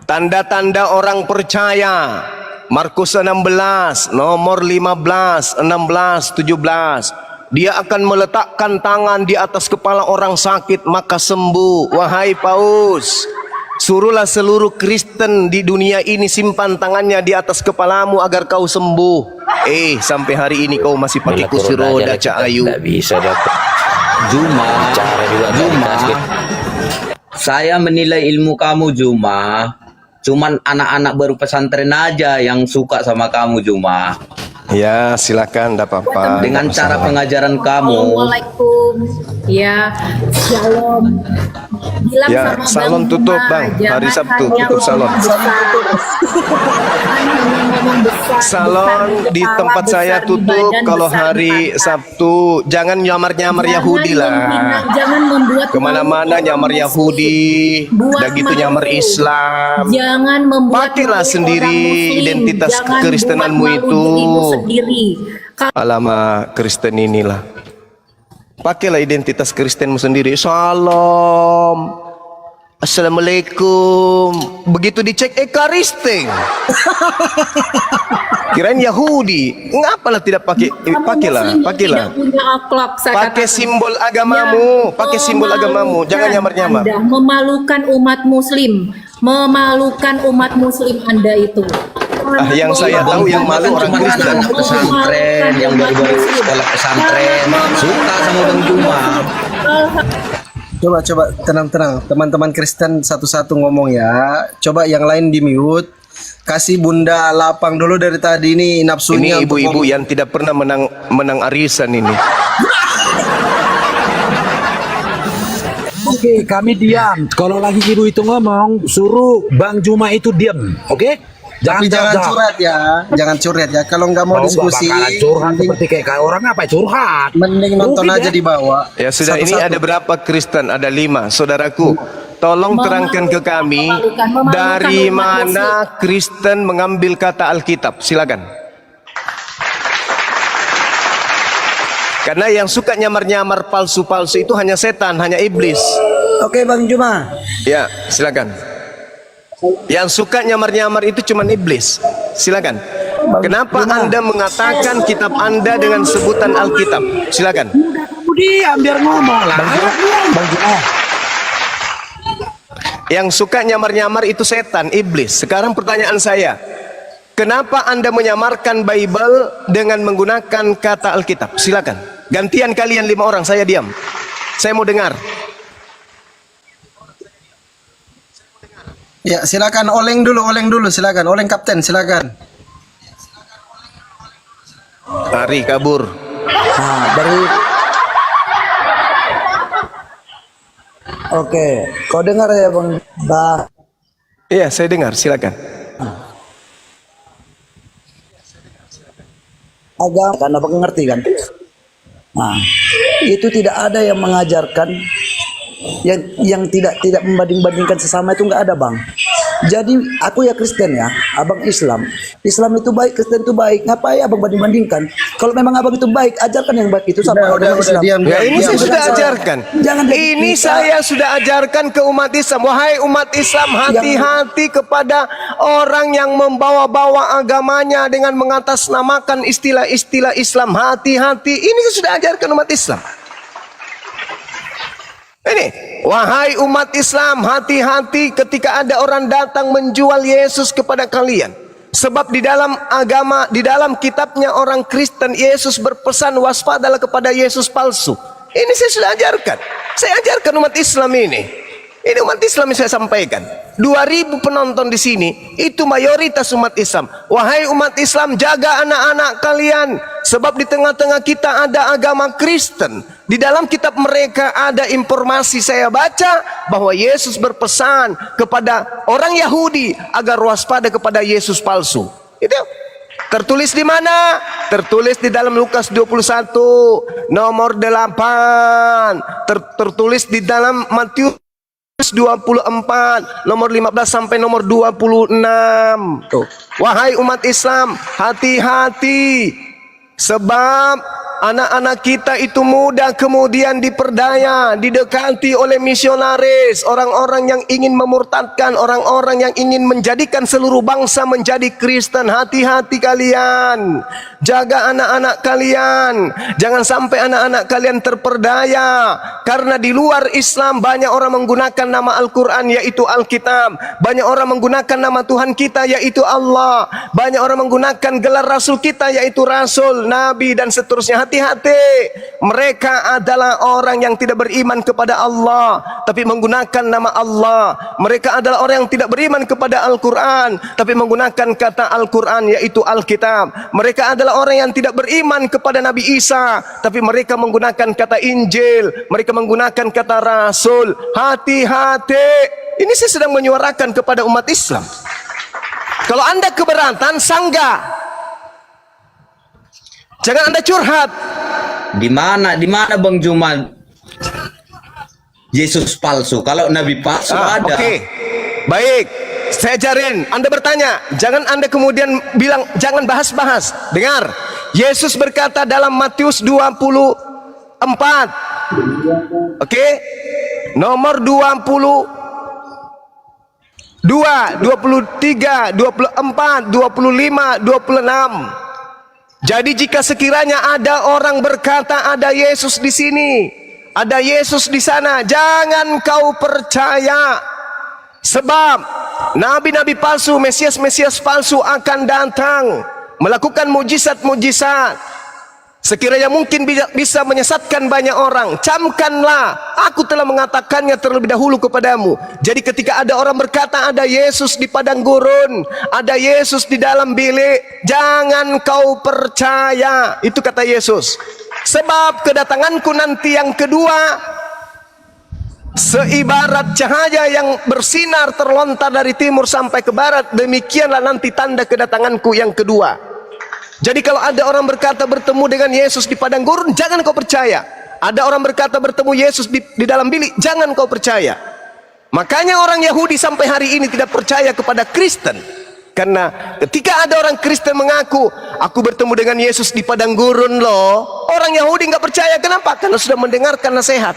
Tanda-tanda orang percaya, Markus 16 nomor 15, 16, 17. Dia akan meletakkan tangan di atas kepala orang sakit maka sembuh. Wahai Paus, suruhlah seluruh Kristen di dunia ini simpan tangannya di atas kepalamu agar kau sembuh. Sampai hari ini kau masih pakai Bila kursi turun roda, aja Cak kita Ayu. tidak bisa dapat Juma. cara juga Juma. Saya menilai ilmu kamu, Juma. Cuman anak-anak baru pesantren aja yang suka sama kamu, Juma. Ya, silakan, enggak apa-apa. Dengan nggak cara masalah. pengajaran kamu. Assalamualaikum. Ya, shalom. Bilang Ya, sama salon Bang tutup, Juma, Bang. jangan Hari Sabtu hanya tutup salon. ngomong besar. Jangan hanya ngomong besar, Salon besar di kepala, tempat besar saya di tutup badan, kalau besar di hari harta. Sabtu. Jangan nyamar-nyamar Jangan Yahudi lah. menghina- Jangan membuat Kemana-mana malu nyamar orang Yahudi, Buat udah gitu malu. nyamar Islam. Jangan membuat Pakailah malu sendiri orang Muslim. identitas Jangan kekristenanmu buat malu itu. dirimu sendiri. Alamak, Kristen inilah. Pakailah identitas Kristenmu sendiri. Salam, Assalamualaikum. Begitu dicek Kristen. Kirain Yahudi. Ngapalah tidak pakai? Kamu Pakailah, Muslim yang pakailah. tidak punya akhlak, saya Pakai katakan. simbol agamamu, pakai simbol agamamu. Jangan nyamar-nyamar. Anda memalukan umat Muslim, memalukan umat Muslim Anda itu. Yang saya tahu yang malu orang Cuma Kristen. anak pesantren yang baru-baru sekolah pesantren suka sama Bang Juma. Coba tenang teman-teman Kristen satu-satu ngomong ya. Coba yang lain di mute. Kasih Bunda Lapang dulu dari tadi ini nafsunya. Ini ibu-ibu yang tidak pernah menang arisan ini. Oke, kami diam. Kalau lagi ibu itu ngomong, suruh Bang Juma itu diam. Oke? Tapi jangan curhat ya, jangan curhat ya. Kalau nggak mau diskusi, curhat seperti kayak orang apa curhat. mending nonton aja di bawah. Ya sudah, ini Satu-satu. ada berapa Kristen? Ada 5. Saudaraku, tolong terangkan ke kami dari mana Kristen mengambil kata Alkitab. Silakan. Karena yang suka nyamar-nyamar palsu-palsu itu hanya setan, hanya iblis. Oke Bang Juma. Ya, silakan. Yang suka nyamar-nyamar itu cuman iblis. Silakan. Kenapa Anda mengatakan kitab Anda dengan sebutan Alkitab? Silakan. Kamu diam biar ngomong lah. Bang Juma. Yang suka nyamar-nyamar itu setan, iblis. Sekarang pertanyaan saya, kenapa Anda menyamarkan Bible dengan menggunakan kata Alkitab? Silakan. Gantian kalian 5 orang, saya diam. Saya mau dengar. Ya silakan oleng dulu silakan. Oleng kapten silakan. Lari kabur. Nah, dari Oke, kau dengar ya Bang Iya, saya dengar. Silakan. agama kan Abang ngerti kan? Nah, itu tidak ada yang mengajarkan yang tidak membanding-bandingkan sesama itu nggak ada Bang. Jadi aku ya Kristen ya, Abang Islam. Islam itu baik, Kristen itu baik. Ngapain Abang banding-bandingkan? Kalau memang Abang itu baik, ajarkan yang baik itu sama Udah, Islam. diam. Ya, ini saya Jangan sudah salah. ajarkan. Jangan Ini saya sudah ajarkan ke umat Islam. Wahai umat Islam, hati-hati kepada orang yang membawa-bawa agamanya dengan mengatasnamakan istilah-istilah Islam. Hati-hati. Ini saya sudah ajarkan umat Islam. Ini, wahai umat Islam, hati-hati ketika ada orang datang menjual Yesus kepada kalian. Sebab di dalam agama, di dalam kitabnya orang Kristen, Yesus berpesan waspadalah kepada Yesus palsu. Ini saya sudah ajarkan. Saya ajarkan umat Islam ini. Ini umat Islam yang saya sampaikan. 2.000 penonton di sini, itu mayoritas umat Islam. Wahai umat Islam, jaga anak-anak kalian. Sebab di tengah-tengah kita ada agama Kristen. Di dalam kitab mereka ada informasi saya baca bahwa Yesus berpesan kepada orang Yahudi agar waspada kepada Yesus palsu. Itu tertulis di mana? Tertulis di dalam Lukas 21 nomor 8. Tertulis di dalam Matius 24 nomor 15 sampai nomor 26. Tuh. Wahai umat Islam, hati-hati. Sebab anak-anak kita itu mudah kemudian diperdaya, didekati oleh misionaris, orang-orang yang ingin memurtadkan, orang-orang yang ingin menjadikan seluruh bangsa menjadi Kristen. Hati-hati kalian. Jaga anak-anak kalian. Jangan sampai anak-anak kalian terperdaya. Karena di luar Islam banyak orang menggunakan nama Al-Quran yaitu Alkitab. Banyak orang menggunakan nama Tuhan kita yaitu Allah. Banyak orang menggunakan gelar Rasul kita yaitu Rasul, Nabi dan seterusnya. Hati-hati. Mereka adalah orang yang tidak beriman kepada Allah tapi menggunakan nama Allah. Mereka adalah orang yang tidak beriman kepada Al-Quran tapi menggunakan kata Al-Quran yaitu Alkitab. Mereka adalah orang yang tidak beriman kepada Nabi Isa tapi mereka menggunakan kata Injil. Mereka menggunakan kata Rasul. Hati-hati. Ini saya sedang menyuarakan kepada umat Islam. Kalau Anda keberatan, sanggah. Jangan Anda curhat. Di mana Bang Juma Yesus palsu? Kalau Nabi palsu ada. Oke. Baik. Saya ajarin. Anda bertanya. Jangan Anda kemudian bilang jangan bahas-bahas. Dengar. Yesus berkata dalam Matius 24. Oke. Nomor 22, 23, 24, 25, 26. Jadi jika sekiranya ada orang berkata ada Yesus di sini, ada Yesus di sana, jangan kau percaya. Sebab nabi-nabi palsu, mesias-mesias palsu akan datang melakukan mujizat-mujizat. Sekiranya mungkin bisa menyesatkan banyak orang, camkanlah, aku telah mengatakannya terlebih dahulu kepadamu. Jadi ketika ada orang berkata ada Yesus di padang gurun, ada Yesus di dalam bilik, jangan kau percaya. Itu kata Yesus. Sebab kedatanganku nanti yang kedua seibarat cahaya yang bersinar terlontar dari timur sampai ke barat, demikianlah nanti tanda kedatanganku yang kedua. Jadi kalau ada orang berkata bertemu dengan Yesus di padang gurun, jangan kau percaya. Ada orang berkata bertemu Yesus di dalam bilik, jangan kau percaya. Makanya orang Yahudi sampai hari ini tidak percaya kepada Kristen. Karena ketika ada orang Kristen mengaku, aku bertemu dengan Yesus di padang gurun loh, orang Yahudi nggak percaya. Kenapa? Karena sudah mendengarkan nasihat.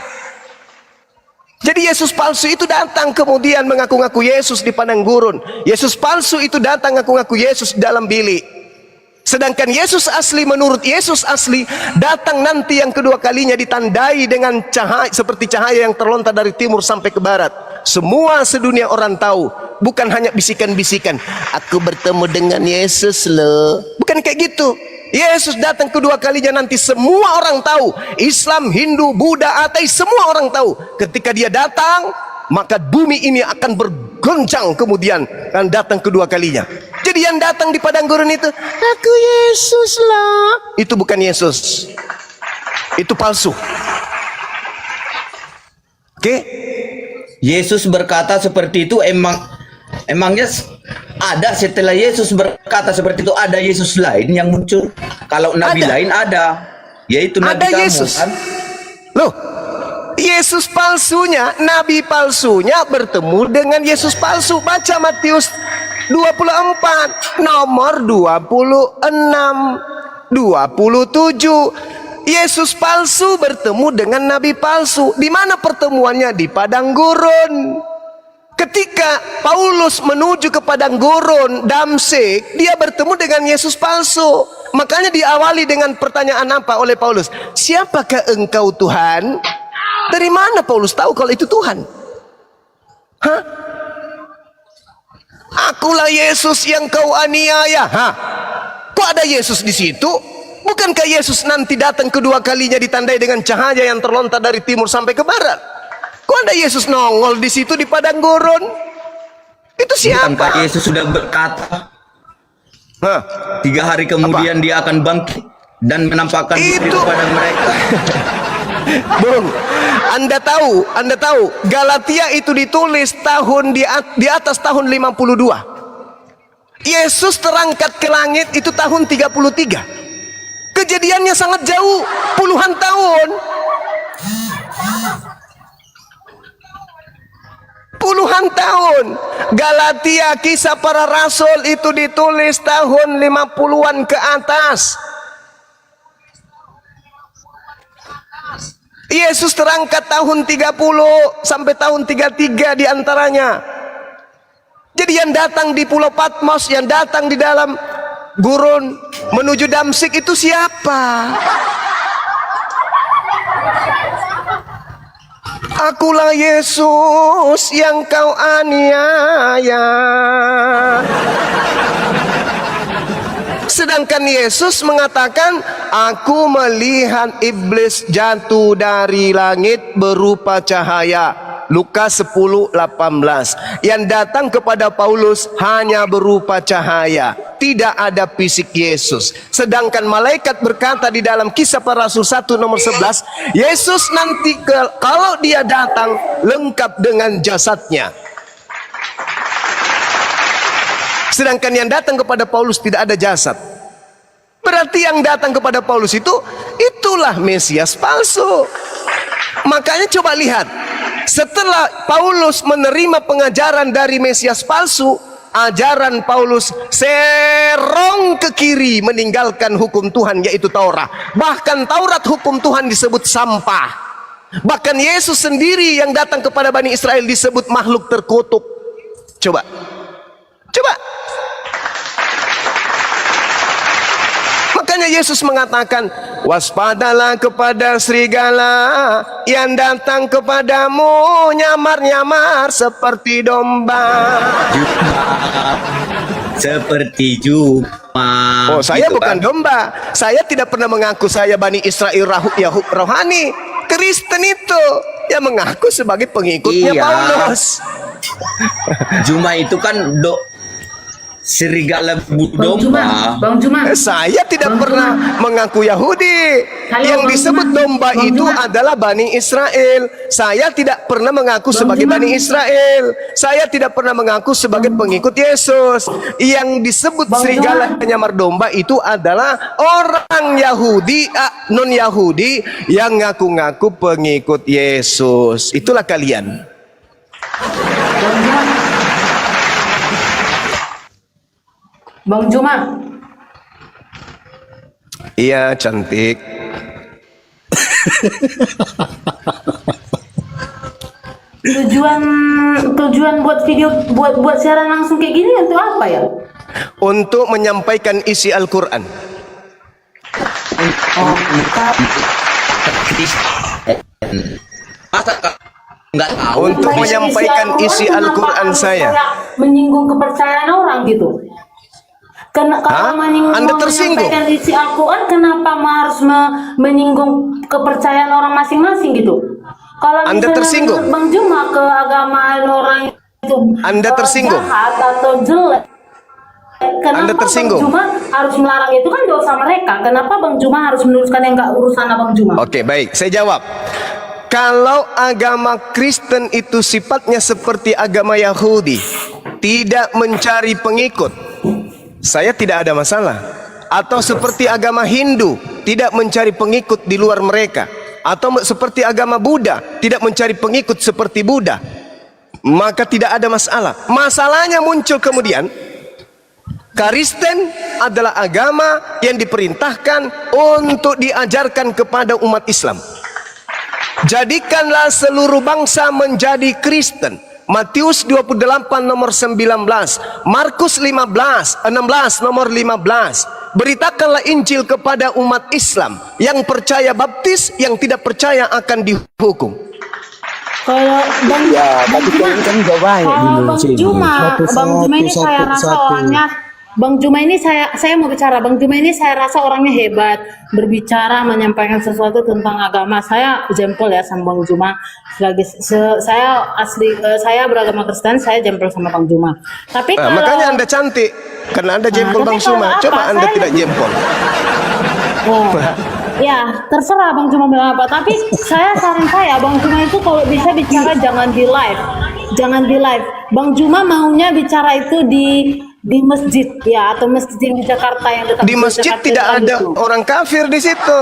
Jadi Yesus palsu itu datang kemudian mengaku-ngaku Yesus di padang gurun. Yesus palsu itu datang ngaku-ngaku Yesus di dalam bilik. Sedangkan Yesus asli, menurut Yesus asli, datang nanti yang kedua kalinya ditandai dengan cahaya, seperti cahaya yang terlontar dari timur sampai ke barat. Semua sedunia orang tahu, bukan hanya bisikan-bisikan, aku bertemu dengan Yesus loh. Bukan kayak gitu. Yesus datang kedua kalinya nanti semua orang tahu. Islam, Hindu, Buddha, ateis, semua orang tahu. Ketika dia datang, maka bumi ini akan bergoncang kemudian dan datang kedua kalinya. Jadi yang datang di padang gurun itu, aku Yesus lah. Itu bukan Yesus. Itu palsu. Oke? Yesus berkata seperti itu, emangnya ada setelah Yesus berkata seperti itu, ada Yesus lain yang muncul? Kalau nabi lain ada, yaitu nabi ada kamu Yesus. kan? Loh, Yesus palsunya, nabi palsunya bertemu dengan Yesus palsu. Baca Matius 24 nomor 26 27. Yesus palsu bertemu dengan nabi palsu. Di mana pertemuannya? Di padang gurun. Ketika Paulus menuju ke padang gurun Damsik, dia bertemu dengan Yesus palsu. Makanya diawali dengan pertanyaan apa oleh Paulus? Siapakah engkau Tuhan? Dari mana Paulus tahu kalau itu Tuhan? Hah? Akulah Yesus yang kau aniaya. Hah? Kok ada Yesus di situ? Bukankah Yesus nanti datang kedua kalinya ditandai dengan cahaya yang terlontar dari timur sampai ke barat? Kok ada Yesus nongol di situ di padang gurun? Itu siapa? Bukankah Yesus sudah berkata, Hah? 3 hari kemudian dia akan bangkit dan menampakkan diri kepada mereka? Bung, Anda tahu Galatia itu ditulis tahun di atas tahun 52. Yesus terangkat ke langit itu tahun 33. Kejadiannya sangat jauh, puluhan tahun. Puluhan tahun. Galatia, Kisah Para Rasul itu ditulis tahun 50-an ke atas. Yesus terangkat tahun 30 sampai tahun 33 diantaranya. Jadi yang datang di Pulau Patmos, yang datang di dalam gurun menuju Damsik itu siapa? Akulah Yesus yang kau aniaya. Sedangkan Yesus mengatakan, aku melihat iblis jatuh dari langit berupa cahaya. Lukas 10:18. Yang datang kepada Paulus hanya berupa cahaya, tidak ada fisik Yesus. Sedangkan malaikat berkata di dalam Kisah Para Rasul 1 nomor 11, Yesus nanti kalau dia datang lengkap dengan jasadnya. Sedangkan yang datang kepada Paulus tidak ada jasad. Berarti yang datang kepada Paulus itulah Mesias palsu. Makanya coba lihat, setelah Paulus menerima pengajaran dari Mesias palsu, ajaran Paulus serong ke kiri meninggalkan hukum Tuhan, yaitu Taurat. Bahkan Taurat hukum Tuhan disebut sampah. Bahkan Yesus sendiri yang datang kepada Bani Israel disebut makhluk terkutuk. Coba Makanya Yesus mengatakan, waspadalah kepada serigala yang datang kepadamu nyamar-nyamar seperti domba. Seperti Juma. Oh, saya gitu bukan kan. domba. Saya tidak pernah mengaku saya Bani Israel Yahud rohani. Kristen itu yang mengaku sebagai pengikutnya Iya. Paulus. Juma itu kan serigala Bang Juma, domba. Bang Juma. Saya tidak pernah mengaku Yahudi. Halo, Yang Bang disebut Juma. domba Bang itu Juma. adalah Bani Israel. Saya tidak pernah mengaku sebagai Juma. Bani Israel. Saya tidak pernah mengaku sebagai pengikut Yesus. Yang disebut Bang serigala Juma. penyamar domba itu adalah orang Yahudi, non Yahudi yang ngaku-ngaku pengikut Yesus. Itulah kalian. Bang Juma. Iya, cantik. Tujuan buat video buat siaran langsung kayak gini untuk apa ya? Untuk menyampaikan isi Al-Quran. Masa nggak tahu? Untuk menyampaikan isi Al-Quran saya. Menyinggung kepercayaan orang gitu. Kalau Anda tersinggung? menyampaikan isi Al-Quran, kenapa harus menyinggung kepercayaan orang masing-masing gitu? Kalau Anda misalnya tersinggung? menurut Bang Juma keagamaan orang itu Anda tersinggung? jahat atau jelek, kenapa Anda tersinggung? Bang Juma harus melarang itu? Kan dosa mereka. Kenapa Bang Juma harus meneruskan yang nggak urusan Bang Juma? Oke, baik. Saya jawab. Kalau agama Kristen itu sifatnya seperti agama Yahudi, tidak mencari pengikut, saya tidak ada masalah. Atau seperti agama Hindu, tidak mencari pengikut di luar mereka. Atau seperti agama Buddha, tidak mencari pengikut seperti Buddha, maka tidak ada masalah. Masalahnya muncul kemudian, Kristen adalah agama yang diperintahkan untuk diajarkan kepada umat Islam. Jadikanlah seluruh bangsa menjadi Kristen. Matius 28 nomor 19, Markus 16 nomor 15. Beritakanlah Injil kepada umat Islam. Yang percaya baptis, yang tidak percaya akan dihukum. Kalau Bang Juma, kalau Bang Juma, Bang Juma ini saya rasa orangnya, Bang Juma ini saya mau bicara, Bang Juma ini saya rasa orangnya hebat, berbicara, menyampaikan sesuatu tentang agama. Saya jempol ya sama Bang Juma. Saya beragama Kristen, saya jempol sama Bang Juma. Tapi kalau Makanya Anda cantik, karena Anda jempol tapi Bang kalau Suma. apa, Coba Anda saya tidak jempol. Oh, ya terserah Bang Juma bilang apa. Tapi saran saya Bang Juma itu kalau bisa bicara jangan di live, jangan di live. Bang Juma maunya bicara itu di masjid ya, atau masjid yang di Jakarta yang dekat Di masjid Jakarta tidak ada itu. orang kafir di situ.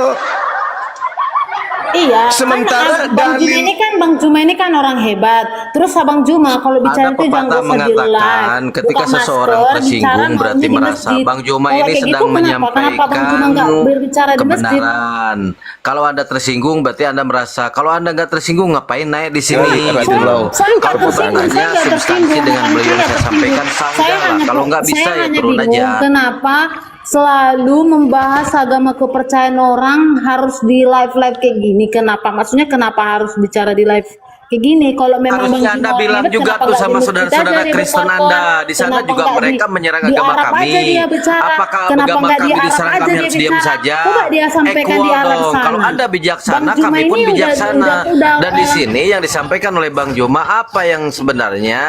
Iya. Sementara kan Bang Juma dalil- ini kan Bang Juma ini kan orang hebat. Terus Abang Juma kalau bicara Ada itu jangan pepatah usah di live. mengatakan ketika Buka seseorang masker, tersinggung bicara berarti maunya di merasa masjid. Bang Juma Kalau ini kayak sedang gitu, kenapa Bang Juma nggak berbicara di masjid? kebenaran. Kalau Anda tersinggung berarti Anda merasa kalau Anda nggak tersinggung ngapain naik di sini Ya, gitu loh. Saya nggak Kalau tersinggung, pertanyaannya saya nggak substansi tersinggung, dengan bukan beliau yang saya saya tersinggung. sampaikan sanggah lah. Kalau nggak bisa saya ya hanya turun bingung aja. kenapa selalu membahas agama kepercayaan orang harus di live kayak gini. Kenapa? Maksudnya kenapa harus bicara di live kayak gini? Kalau memang Harusnya Bang Anda Juma bilang hebat, juga kenapa tuh nggak sama di masjid saudara-saudara aja dia Kristen berkata? Anda. Di sana Kenapa juga nggak mereka menyerang agama Arab kami. aja dia bicara? Apakah Kenapa agama nggak di kami Arab diserang aja kami dia harus diam bicara? saja? Coba dia sampaikan di Arab dong. sana. Kalau Anda bijaksana, Bang Juma kami pun ini bijaksana. udah Dan di sini yang disampaikan oleh Bang Juma apa yang sebenarnya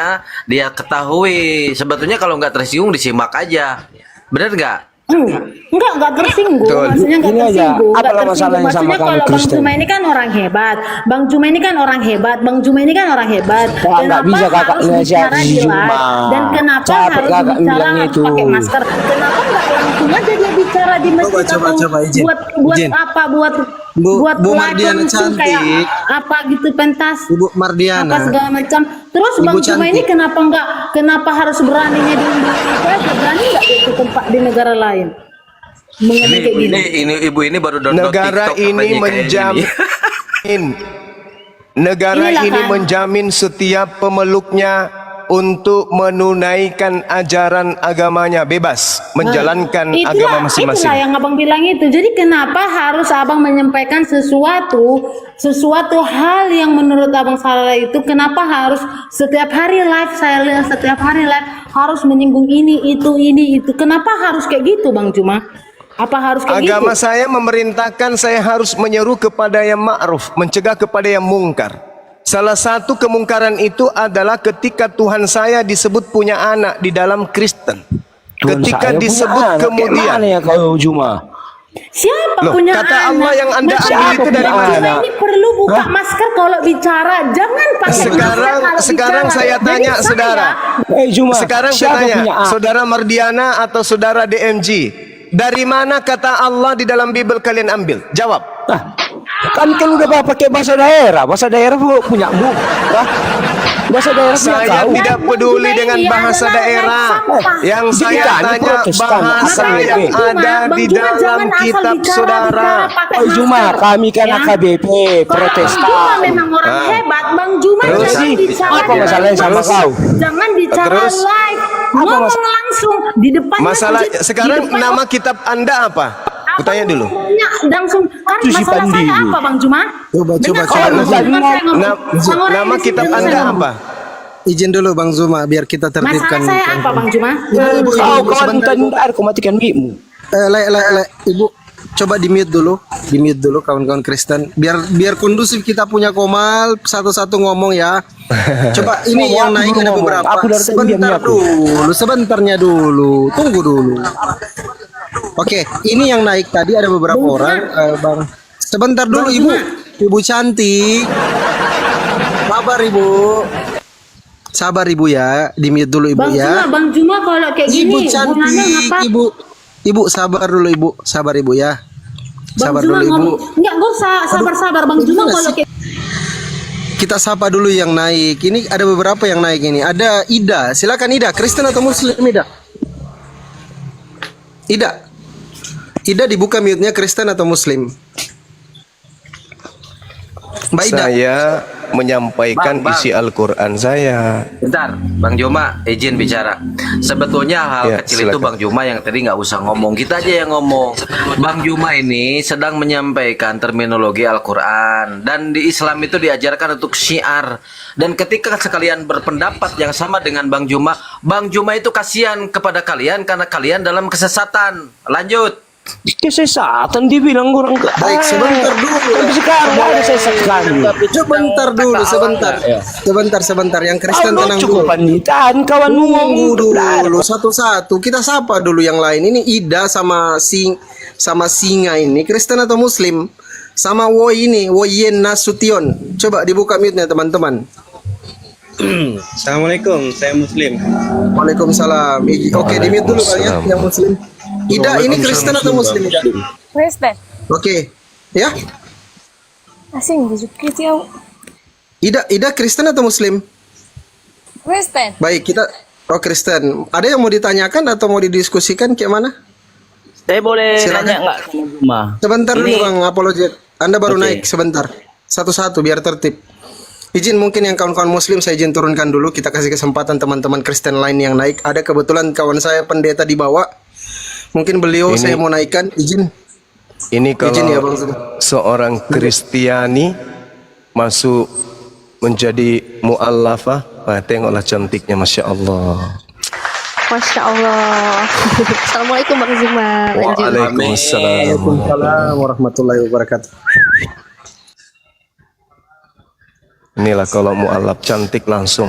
dia ketahui. Sebetulnya kalau nggak tersinggung disimak aja. Benar nggak? Enggak tersinggung. Betul. Maksudnya enggak Ini aja, tersinggung. apa Enggak masalahnya tersinggung. sama Maksudnya kamu, kalau Bang Kristen? Juma ini kan orang hebat. Bang Juma ini kan orang hebat. Bang Juma ini kan orang hebat. Wah, nggak Kenapa bisa kakak harus ngasih bicara di Juma. live? Dan kenapa Capek harus kakak bicara bilang harus itu. pakai masker? Kenapa enggak langsung aja dia bicara di masjid Coba, atau izin. buat Izin. apa? Buat Bu live Mardiana langsung cantik. kayak apa gitu pentas. Ibu Apa Mardiana. segala macam. Terus Ibu Bang Juma ini cantik. kenapa harus beraninya di Indonesia aja? Berani nggak dia ke tempat di negara lain? Mengenai kayak gini. Ini ibu ini baru download Negara TikTok ini katanya kayak menjamin Negara Inilah ini kan. menjamin setiap pemeluknya untuk menunaikan ajaran agamanya, bebas menjalankan agama masing-masing. Itulah yang abang bilang itu. Jadi kenapa harus abang menyampaikan sesuatu hal yang menurut abang salah itu? Kenapa harus setiap hari live, saya lihat setiap hari live harus menyinggung ini itu? Kenapa harus kayak gitu, Bang Juma? Apa harus kayak Agama gitu? saya memerintahkan saya harus menyeru kepada yang ma'ruf, mencegah kepada yang mungkar. Salah satu kemungkaran itu adalah ketika Tuhan saya disebut punya anak di dalam Kristen. Ketika disebut kemudian, ya kau Juma? Siapa Loh, punya kata anak? Allah yang Anda Makanya ambil itu dari Bang mana? Juma ini perlu buka masker kalau bicara. Jangan pakai masker kalau sekarang bicara. saya Jadi tanya saudara. Juma, Sekarang saya tanya, saudara Mardiana atau saudara DMG, dari mana kata Allah di dalam Bible kalian ambil? Jawab. Kan udah pakai bahasa daerah punya bu. Bahasa daerah Saya tidak peduli dengan bahasa daerah. Yang saya tanya bahasa yang ada di dalam kitab saudara. Juma, kami kan AKBP Protestan. Bang Juma memang orang hebat. Bang Juma Terus? jangan bicara. Apa masalahnya sama kau? Jangan bicara Terus? live. Ngomong langsung di depan. Masalah sekarang nama kitab Anda apa? Kutanya dulu. Langsung kan Itu si masalah Pandi. saya apa, Bang Juma? Coba. Nama kitab Anda apa? Izin dulu Bang Zuma biar kita tertibkan. Masalah saya apa, Bang Juma? Kau komentar, kau matikan mimu. Ibu coba di mute dulu kawan-kawan Kristen biar kondusif kita punya Komal satu-satu ngomong ya. Coba ini yang naik ada beberapa. Sebentarnya dulu, tunggu dulu. Oke, ini yang naik tadi ada beberapa orang, Bang. Sebentar dulu Ibu cantik. Sabar Ibu ya, di mute dulu Ibu ya. Bang Juma kalau kayak Ibu gini, cantik, gunanya ngapa? Ibu sabar dulu Ibu, sabar Ibu ya. Sabar Bang Juma dulu Ibu. Enggak, gue sabar-sabar Bang Juma kalau kayak Kita sapa dulu yang naik. Ini ada beberapa yang naik ini. Ada Ida, silakan Ida, Kristen atau Muslim Ida? Ida dibuka mute-nya, Kristen atau Muslim? Mbak Ida. Saya menyampaikan Bang. isi Al-Quran saya. Bentar, Bang Juma, izin bicara. Sebetulnya hal Ya, kecil itu silakan. Bang Juma yang tadi nggak usah ngomong, kita aja yang ngomong. Bang Juma ini sedang menyampaikan terminologi Al-Quran, dan di Islam itu diajarkan untuk syiar. Dan ketika sekalian berpendapat yang sama dengan Bang Juma itu kasihan kepada kalian karena kalian dalam kesesatan. Lanjut. Kesesatan dibilang orang ke. Baik, sebentar dulu. Tapi sekarang ada sesat kali. Sebentar dulu, sebentar. Yang Kristen tenang dulu. Cukup panitan kawanmu Tunggu dulu, satu-satu. Kita sapa dulu yang lain. Ini Ida sama Singa ini Kristen atau Muslim? Sama Woyen Nasution. Coba dibuka mute-nya teman-teman. Assalamualaikum, saya Muslim. Waalaikumsalam. Oke, di mute dulu kalian yang Muslim. Ida, ini Kristen atau Muslim Ida? Kristen. Oke, ya. Asing disuki tiaw. Ida Kristen atau Muslim? Kristen. Baik, kita Kristen. Ada yang mau ditanyakan atau mau didiskusikan kayak mana? Saya boleh Silakan. nanya nggak sama Juma? Sebentar dulu Bang Apologet. Anda baru Oke. naik sebentar. Satu-satu biar tertib. Izin mungkin yang kawan-kawan Muslim saya izin turunkan dulu. Kita kasih kesempatan teman-teman Kristen lain yang naik. Ada kebetulan kawan saya pendeta di bawah. Mungkin beliau Ini- saya mau naikkan. Izin. Ini kalau Izin ya, Bang Zuma. seorang Kristiani masuk menjadi mu'allafah, tengoklah cantiknya, Masya Allah. Masya Allah. Assalamualaikum Bang Zuma. Lanjut. Waalaikumsalam. Waalaikumsalam warahmatullahi wabarakatuh. Inilah kalau mu'allaf cantik langsung.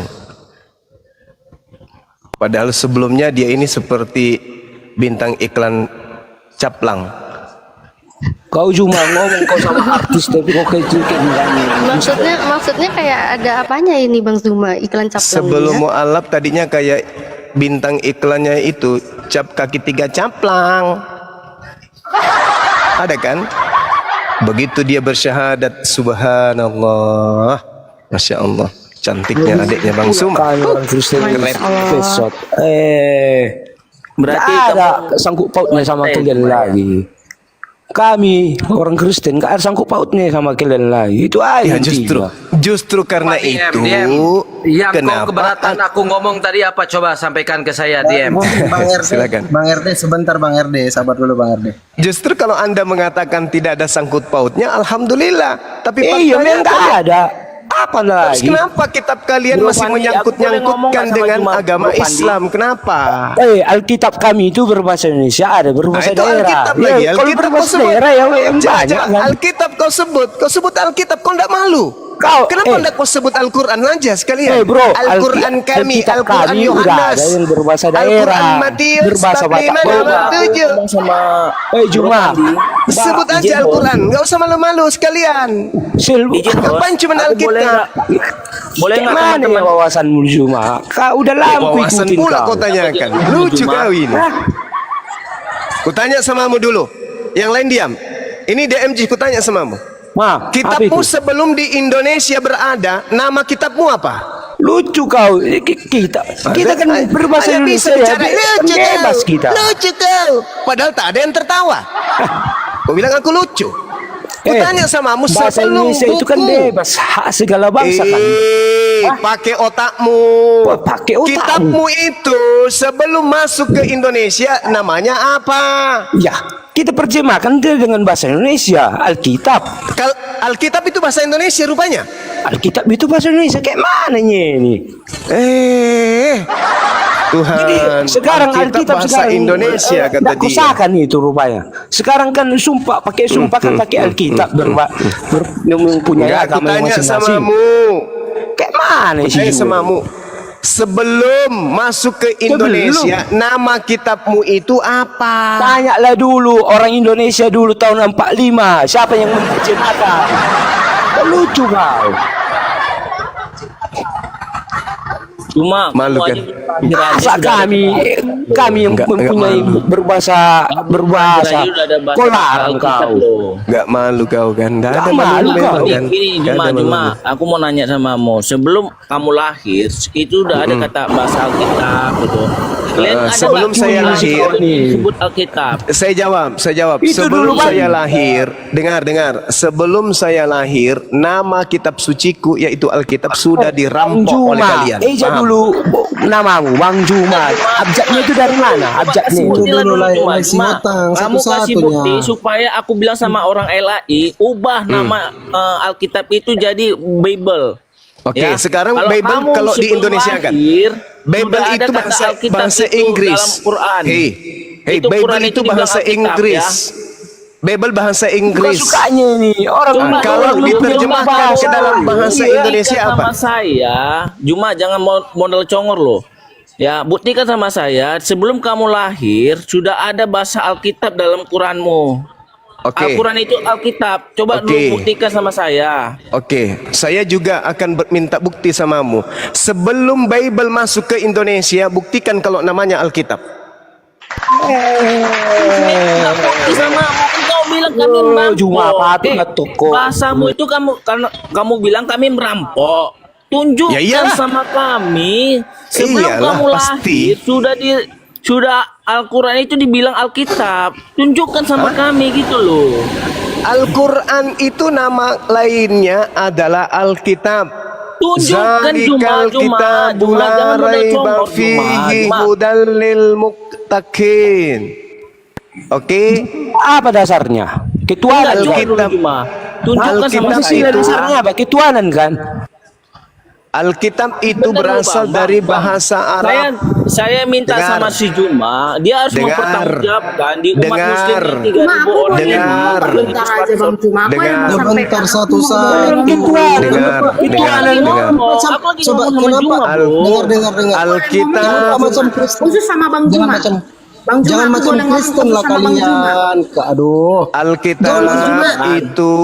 Padahal sebelumnya dia ini seperti bintang iklan caplang. Kau Juma ngomong kau sama artis tapi kau kayak gini. Maksudnya kayak ada apanya ini Bang Zuma iklan caplang Sebelum ini, ya? mu'allaf tadinya kayak bintang iklannya itu cap kaki 3 caplang. Ada kan? Begitu dia bersyahadat, subhanallah, Masya Allah, cantiknya adiknya Bang Suma. Orang Kristen pesot. Berarti ada sangkut pautnya sama kalian lagi. kami orang Kristen gak ada sangkut pautnya sama kalian lagi. Itu aja. Ya justru karena itu Yang kau kenapa keberatan aku ngomong tadi apa? Coba sampaikan ke saya, DM. Bang RD, Silakan. Bang RD sebentar Bang RD, sabar dulu Bang RD. justru kalau Anda mengatakan tidak ada sangkut pautnya, alhamdulillah. Tapi Iya, faktanya memang gak tadi- ada. Apa Terus lagi? kenapa kitab kalian Bro masih Pandi, menyangkut-nyangkutkan aku boleh dengan ngomong sama agama Bro Pandi? Islam? Kenapa? Alkitab kami itu berbahasa Indonesia, ada berbahasa Itu daerah. Alkitab Ya, lagi. kalau Alkitab kau berbahasa sebut. daerah yang banyak Jangan, kan. Alkitab kau sebut Alkitab, kau tidak malu. Kenapa tidak kau sebut Al-Quran aja sekalian? Bro, Al-Quran kami, Alkitab Al-Quran kami udah ada Yohanes, yang berbahasa Al-Quran daerah, Matius, berbahasa Batak. 45 nomor 7. Sama Juma. Sebut aja Al-Quran, nggak usah malu-malu sekalian. Ngapain cuma Alkitab? Boleh nggak teman-teman wawasanmu Juma? Kau udah lampu Wawasan ikutin pula kau. kau tanyakan. Lucu kau ini. Ku tanya samamu dulu. Yang lain diam. Ini DMG ku tanya samamu. Kitabmu sebelum di Indonesia berada, nama kitabmu apa? Lucu kau. Kita kan berbahasa Indonesia ya. Lucu Bebas kau. kita. Lucu kau. Padahal tak ada yang tertawa. Kau bilang aku lucu. Ku tanya samamu Bahasa sebelum Indonesia itu kan buku. bebas, hak segala bangsa kan. Pakai otakmu. Pakai otakmu. Kitabmu itu sebelum masuk ke Indonesia namanya apa? Ya, kita terjemahkan dia dengan bahasa Indonesia, Alkitab. Alkitab itu bahasa Indonesia rupanya. Alkitab itu bahasa Indonesia kayak mananya ini? Tuhan. Jadi sekarang Alkitab bahasa sekarang Indonesia kata nggak dia. kusakan itu rupanya. Sekarang kan sumpah pakai sumpah kan pakai Alkitab mempunyai Enggak, aku agama tanya masing-masing. samamu. Kayak mana sih? Tanya samamu. Sebelum masuk ke Indonesia, nama kitabmu itu apa? Tanyalah dulu orang Indonesia dulu tahun 45, siapa yang menerjemahkan? Lucu kau. Cuma malu kan? Masa kami yang mempunyai berbahasa kau larang kau. Enggak malu kau kan? Enggak ada malu kau. kan? Ini cuma aku mau nanya samamu, sebelum kamu lahir itu udah ada kata bahasa Alkitab gitu. Kalian ada sebelum nggak saya punya lahir sebut Alkitab? Saya jawab. Itu Sebelum dulu, saya lahir, dengar. Sebelum saya lahir, nama kitab suciku yaitu Alkitab sudah dirampok oleh kalian. Eja Paham? dulu namamu Bang Juma. Abjadnya itu dari mana? Abjadnya itu. Kamu kasih bukti supaya aku bilang sama orang LAI ubah nama Alkitab itu jadi Bible. Oke, Ya, sekarang kalau Bible kamu kalau di sebelum Indonesia kan lahir, Bible sudah ada itu kata Alkitab bahasa itu Inggris. dalam Quran. Hey, Itu Bible Quran itu dibilang bahasa Alkitab, Inggris. ya. Bible bahasa Inggris. Sukanya ini orang kalau diterjemahkan ke dalam bahasa Indonesia apa? Sama saya, Juma jangan modal congor loh. Ya, buktikan sama saya sebelum kamu lahir sudah ada bahasa Alkitab dalam Quranmu. Oke. Al-Quran itu Alkitab. Coba dulu buktikan sama saya. Oke, saya juga akan minta bukti samamu. Sebelum Bible masuk ke Indonesia, buktikan kalau namanya Alkitab. Bukti sama kau bilang kami merampok. Juma patut toko. Bahasamu itu karena kamu bilang kami merampok. Tunjukkan Ya iyalah. sama kami sebelum Iyalah, kamu pasti. lahir sudah Al-Quran itu dibilang Alkitab. Tunjukkan sama kami gitu loh. Al-Quran itu nama lainnya adalah Alkitab. Tunjukkan Zalikal kitabu la jangan modal raiba congor, fihi Juma. hudal lil muttaqin. Oke? Apa dasarnya? Ketuanan. Alkitab. Tunjukkan sama Alkitab saya. itu Dasarnya apa? Ketuanan kan? Alkitab itu Bentar dulu, berasal Bang, dari Bang. bahasa Arab. Saya minta Dengar. sama si Juma, dia harus Dengar. mempertanggungjawabkan di umat Dengar. muslim ini 3.000 Cuma aku orang. boleh Dengar. ngomong bentar aja Bang Cuma. Aku yang Dengar. mau sampaikan. Bentar, satu-satu. Ketuanan. Dengar, Ketuanan. dengar. Aku lagi Coba ngomong sama Juma, bro. dengar. Alkitab. Jangan macam Kristen. Khusus sama Bang Jangan Juma. macam Bang Juma, Jangan aku macam boleh ngomong Kristen khusus lah sama Bang Juma. kalian. Aduh. Alkitab itu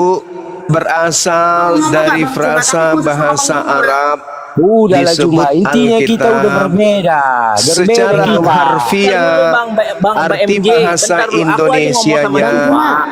berasal dari frasa bahasa Arab Udahlah disebut Juma, intinya kita Alkitab udah berbeda. secara Juma. harfiah. Arti bahasa Indonesianya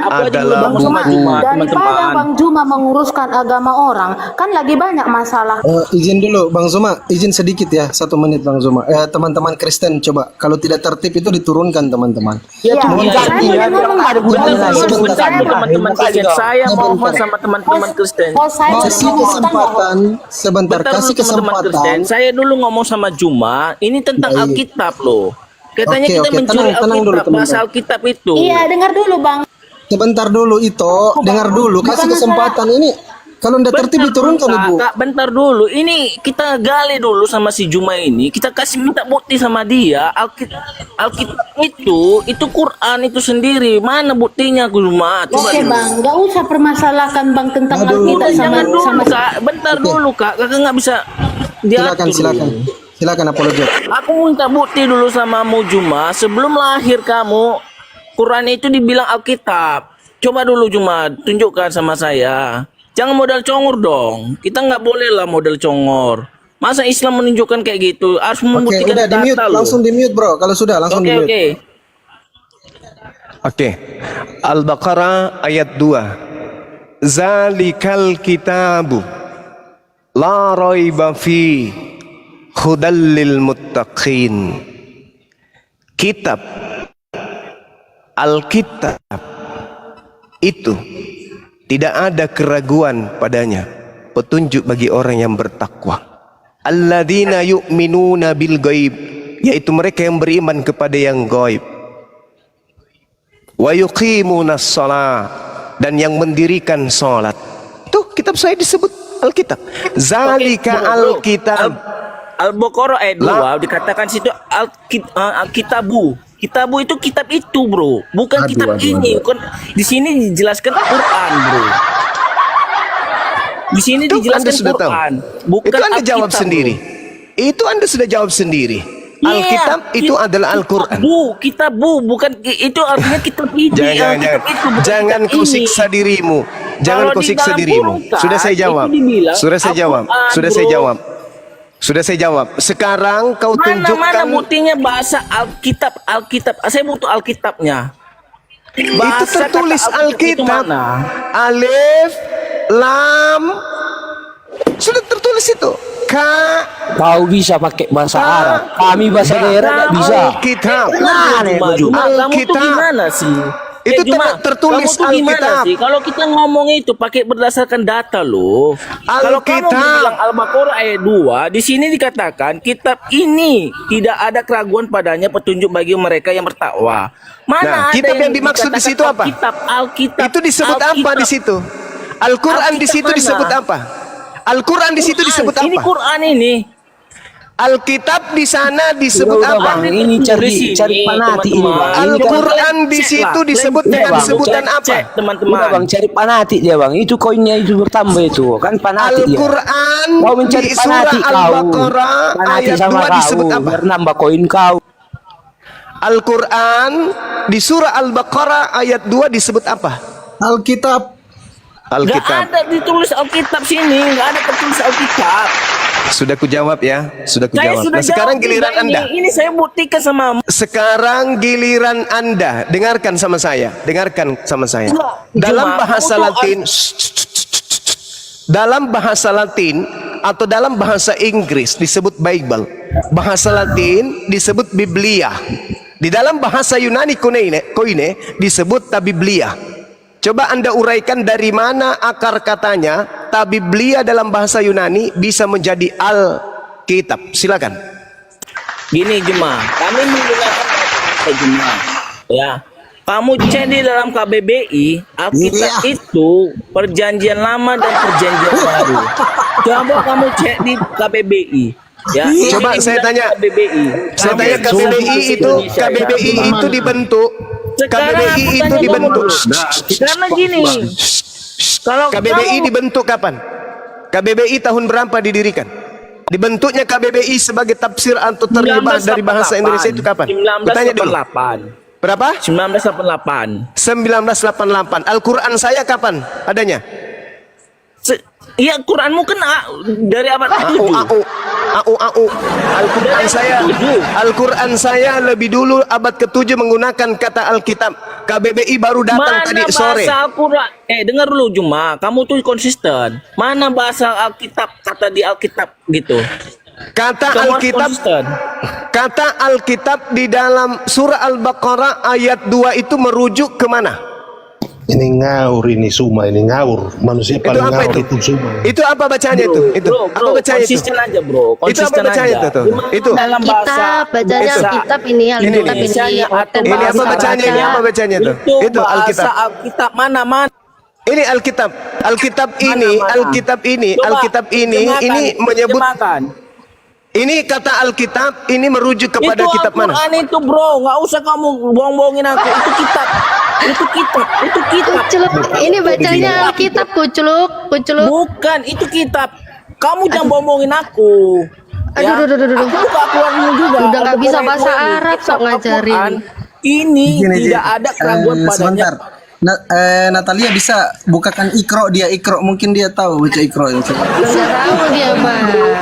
adalah Bang Juma, buku. daripada Bang Juma menguruskan agama orang, kan lagi banyak masalah. Izin dulu Bang Zuma, izin sedikit ya, 1 menit Bang Zuma. Teman-teman Kristen coba, kalau tidak tertib itu diturunkan teman-teman. Ya, Sebentar, saya mau ngomong, Teman-teman Kristen, saya mohon sama teman-teman Kristen. kasih kesempatan sebentar, kasih teman-teman Kristen. kesempatan. Saya dulu ngomong sama Juma, ini tentang Baik. Alkitab loh. Katanya Oke, kita oke, mencuri tenang dulu, Alkitab, teman-teman. bahasa Alkitab itu. Iya, dengar dulu Bang. Sebentar dulu itu, dengar dulu, kasih Bukan kesempatan ini. Kalau tidak tertib diturunkan Ibu. Kak, bentar dulu. Ini kita gali dulu sama si Juma ini. Kita kasih minta bukti sama dia. Alkitab itu Quran itu sendiri. Mana buktinya Juma? Coba Oke dulu. Bang, nggak usah permasalahkan Bang tentang Alkitab Jangan dulu sama Kak. Bentar dulu Kak. Kakak nggak bisa diatur. Silakan apologet. Aku minta bukti dulu sama mu Juma. Sebelum lahir kamu, Quran itu dibilang Alkitab. Coba dulu Juma, tunjukkan sama saya. Jangan modal congor dong. Kita nggak boleh lah modal congor. Masa Islam menunjukkan kayak gitu? Harus Oke, membuktikan udah di mute, data loh. langsung di mute bro. Kalau sudah langsung di mute. Oke. Oke. Al-Baqarah ayat 2. Zalikal kitabu la raiba fi hudal lil muttaqin. Kitab Alkitab itu tidak ada keraguan padanya, petunjuk bagi orang yang bertakwa. Alladzina yu'minuna bil ghaib, yaitu mereka yang beriman kepada yang gaib. Wa yuqimunas shalah, dan yang mendirikan salat. Tuh kitab saya disebut Alkitab. Zalika Alkitab. Al-Baqarah ayat 2 dikatakan situ Alkitabu. Kitabu itu kitab itu, bro. Bukan kitab ini. Bukan, di sini dijelaskan Quran, bro. Di sini Itu dijelaskan Anda sudah Quran. tahu. Bukan Itu Anda jawab Alkitab, sendiri. bro. Itu Anda sudah jawab sendiri. Iya, Alkitab itu adalah Al-Quran. Kitabu, bukan itu artinya kitab ini. Jangan, kitab itu, bukan jangan kitab kau ini. siksa dirimu. Jangan Kalau kau di siksa dalam dirimu. Quran, Sudah saya itu jawab. dibilang Sudah saya jawab. Al-Quran, Sudah saya bro. jawab. Sudah saya jawab. Sekarang kau Mana tunjukkan. buktinya bahasa Alkitab? Saya butuh Alkitabnya. Itu tertulis kata itu Alkitab. mana? Alif, Lam. Sudah tertulis itu. Ka. Kau bisa pakai bahasa Arab, kami bahasa daerah nggak bisa. Alkitab. Cuma kamu tuh Alkitab. gimana sih? Itu Juma, tertulis kamu tuh gimana Alkitab. sih? Kalau kita ngomong itu pakai berdasarkan data loh. Kalau kamu Alkitab. bilang Al-Baqarah ayat 2, di sini dikatakan kitab ini tidak ada keraguan padanya, petunjuk bagi mereka yang bertakwa. Mana Nah, ada kitab yang dimaksud di dikatakan situ apa? Alkitab. Itu disebut apa di situ? Al-Quran di situ Alkitab disebut mana? apa? Al-Quran di situ disebut Ini apa? Quran ini. Alkitab di sana disebut Udah, apa? Bang, ini cari panati ini, Bang. Al-Quran di situ disebut dengan sebutan apa? Teman-teman. Udah Bang, cari panati dia Bang. Itu koinnya itu bertambah itu. Kan panati dia. Al-Quran Kau mencari di surah panati kau. Al-Baqarah Panati ayat sama 2 kau. disebut apa? Biar nambah koin kau. Al-Quran di surah Al-Baqarah ayat 2 disebut apa? Alkitab. Gak Alkitab. ada ditulis Alkitab sini, gak ada tertulis Alkitab. Sudah kujawab ya, sudah Saya kujawab. sudah Nah, sekarang jawab giliran juga Anda. Ini saya buktikan sama. Sekarang giliran Anda. Dengarkan sama saya. Dengarkan sama saya. Dalam Jemaah, bahasa kamu tuh Latin, dalam bahasa Latin atau dalam bahasa Inggris disebut Bible. Bahasa Latin disebut Biblia. Di dalam bahasa Yunani koine disebut Tabiblia. Coba Anda uraikan dari mana akar katanya Tabiblia dalam bahasa Yunani bisa menjadi Alkitab. Silakan. Gini Jemaah, kami menggunakan bahasa Jemaah. Ya, kamu cek di dalam KBBI, Alkitab itu perjanjian lama dan perjanjian baru. Coba kamu cek di KBBI. Ya, Coba ini saya bilang tanya. KBBI. Saya tanya KBBI itu dibentuk. Sekarang KBBI aku itu tanya dibentuk. kamu. Karena gini, kalau KBBI kamu- dibentuk kapan? KBBI tahun berapa didirikan? Dibentuknya KBBI sebagai tafsir atau terjemah dari bahasa Indonesia itu kapan? Kutanya dulu. 1988. Berapa? 1988. 1988. Al-Quran saya kapan adanya? Iya, Quranmu kena dari abad ke-7. Au. Al-Quran saya lebih dulu abad ke-7 menggunakan kata Alkitab. KBBI baru datang tadi sore. Bahasa Al-Quran? Dengar dulu Juma, kamu tuh konsisten. Mana bahasa Alkitab, kata di Alkitab gitu? Kata Kamu harus Alkitab, konsisten. kata Alkitab di dalam surah Al-Baqarah ayat 2 itu merujuk ke mana? Ini ngawur, ini Suma, ini ngawur. Manusia Itu paling apa ngawur itu? itu Suma. Itu apa bacanya itu? Apa bacanya itu? Konsisten aja bro, Itu apa konsisten bacanya aja. itu? Itu. Dalam bahasa Alkitab, bacanya Itu. Alkitab ini, Alkitab ini. Indonesia atau Ini apa bahasa bacanya? Ini apa bacanya itu? Itu bahasa Alkitab. Alkitab mana? Ini Alkitab. Alkitab ini, Mana? Alkitab ini, Coba, Alkitab ini menyebut. terjemahkan. Ini kata Alkitab ini merujuk kepada Itu kitab mana? Al-Quran itu bro, nggak usah kamu bohong-bohongin aku. Itu kitab. Kuculuk, ini bacanya Alkitab, kuculuk. Bukan, itu kitab. Kamu jangan bohong-bohongin aku. Aduh. Aku buka Al-Quranmu juga. Udah nggak bisa Al-Quran bahasa ini, Arab, sok kitab ngajarin. Al-Quran. Ini Gini, tidak ada keraguan padanya. Sebentar. Natalia bisa bukakan Iqra, mungkin dia tahu baca Iqra itu. Nggak tahu dia mah,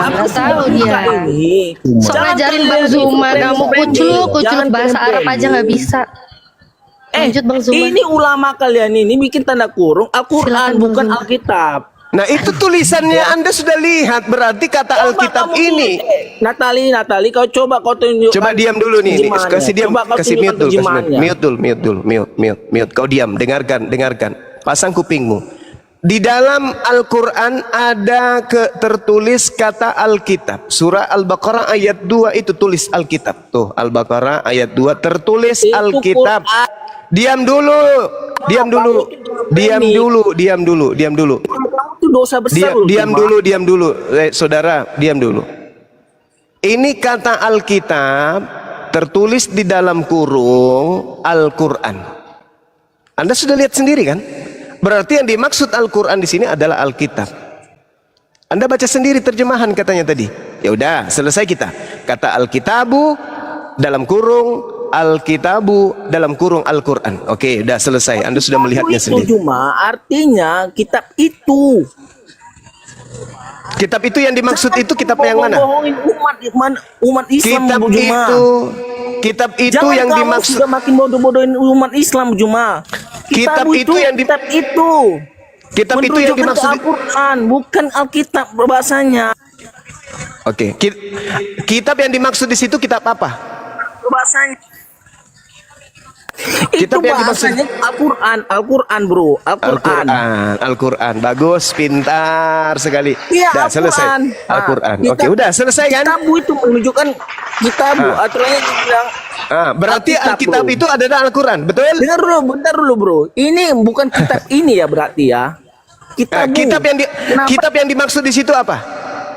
nggak tahu dia. Ini. Sok ngajarin Bang Zuma, kamu kuculuk bahasa Arab aja nggak bisa. Lanjut Bang Zuma. Ini ulama kalian ini bikin tanda kurung Silakan, Al-Quran Bang bukan Zuma. Alkitab. Nah itu tulisannya Anda sudah lihat, berarti kata Coba Alkitab kamu ini. Natali, kau coba kau tunjukkan. Coba diam dulu nih, terjemahannya. kasih diam, Coba kau kasih tunjukkan mute dulu, terjemahannya. mute. Kau diam, dengarkan. Pasang kupingmu. Di dalam Al-Quran ada tertulis kata Alkitab. Surah Al-Baqarah ayat 2 itu tulis Alkitab. Tuh, Al-Baqarah ayat 2 tertulis Itu Alkitab. Quran. Diam dulu. Itu dosa besar. loh, Diam Zuma. dulu. Saudara, diam dulu. Ini kata Alkitab tertulis di dalam kurung Al-Quran. Anda sudah lihat sendiri kan? Berarti yang dimaksud Al-Quran di sini adalah Alkitab. Anda baca sendiri terjemahan katanya tadi. Ya udah, selesai kita. Kata Alkitabu dalam kurung Alkitabu dalam kurung Al-Quran. Oke, udah selesai. Anda sudah melihatnya Itu sendiri. cuma artinya kitab itu. Kitab itu yang dimaksud itu kitab yang mana? Bohongin umat Islam Juma. Kitab itu Jangan yang kamu dimaksud. sudah makin bodoh-bodohin umat Islam Juma. Kitab itu yang di- kitab itu. Kitab itu yang Menunjukkan dimaksud. ke Al-Quran, bukan Alkitab bahasanya. Oke, kitab yang dimaksud di situ kitab apa? Bahasanya. Kitab Itu yang dimaksud- bahasanya Al-Quran bro, Al-Quran. Bagus, pintar sekali. Iya, Dah selesai. Al-Quran. Oke, udah selesai kan? Kitabu itu menunjukkan kitabu. Aturannya dibilang. Berarti Alkitab bro. itu adalah Al-Quran, betul? Dengar dulu, bentar dulu bro. Ini bukan kitab ini ya berarti ya. Kitabu. Kitab yang dimaksud di situ apa?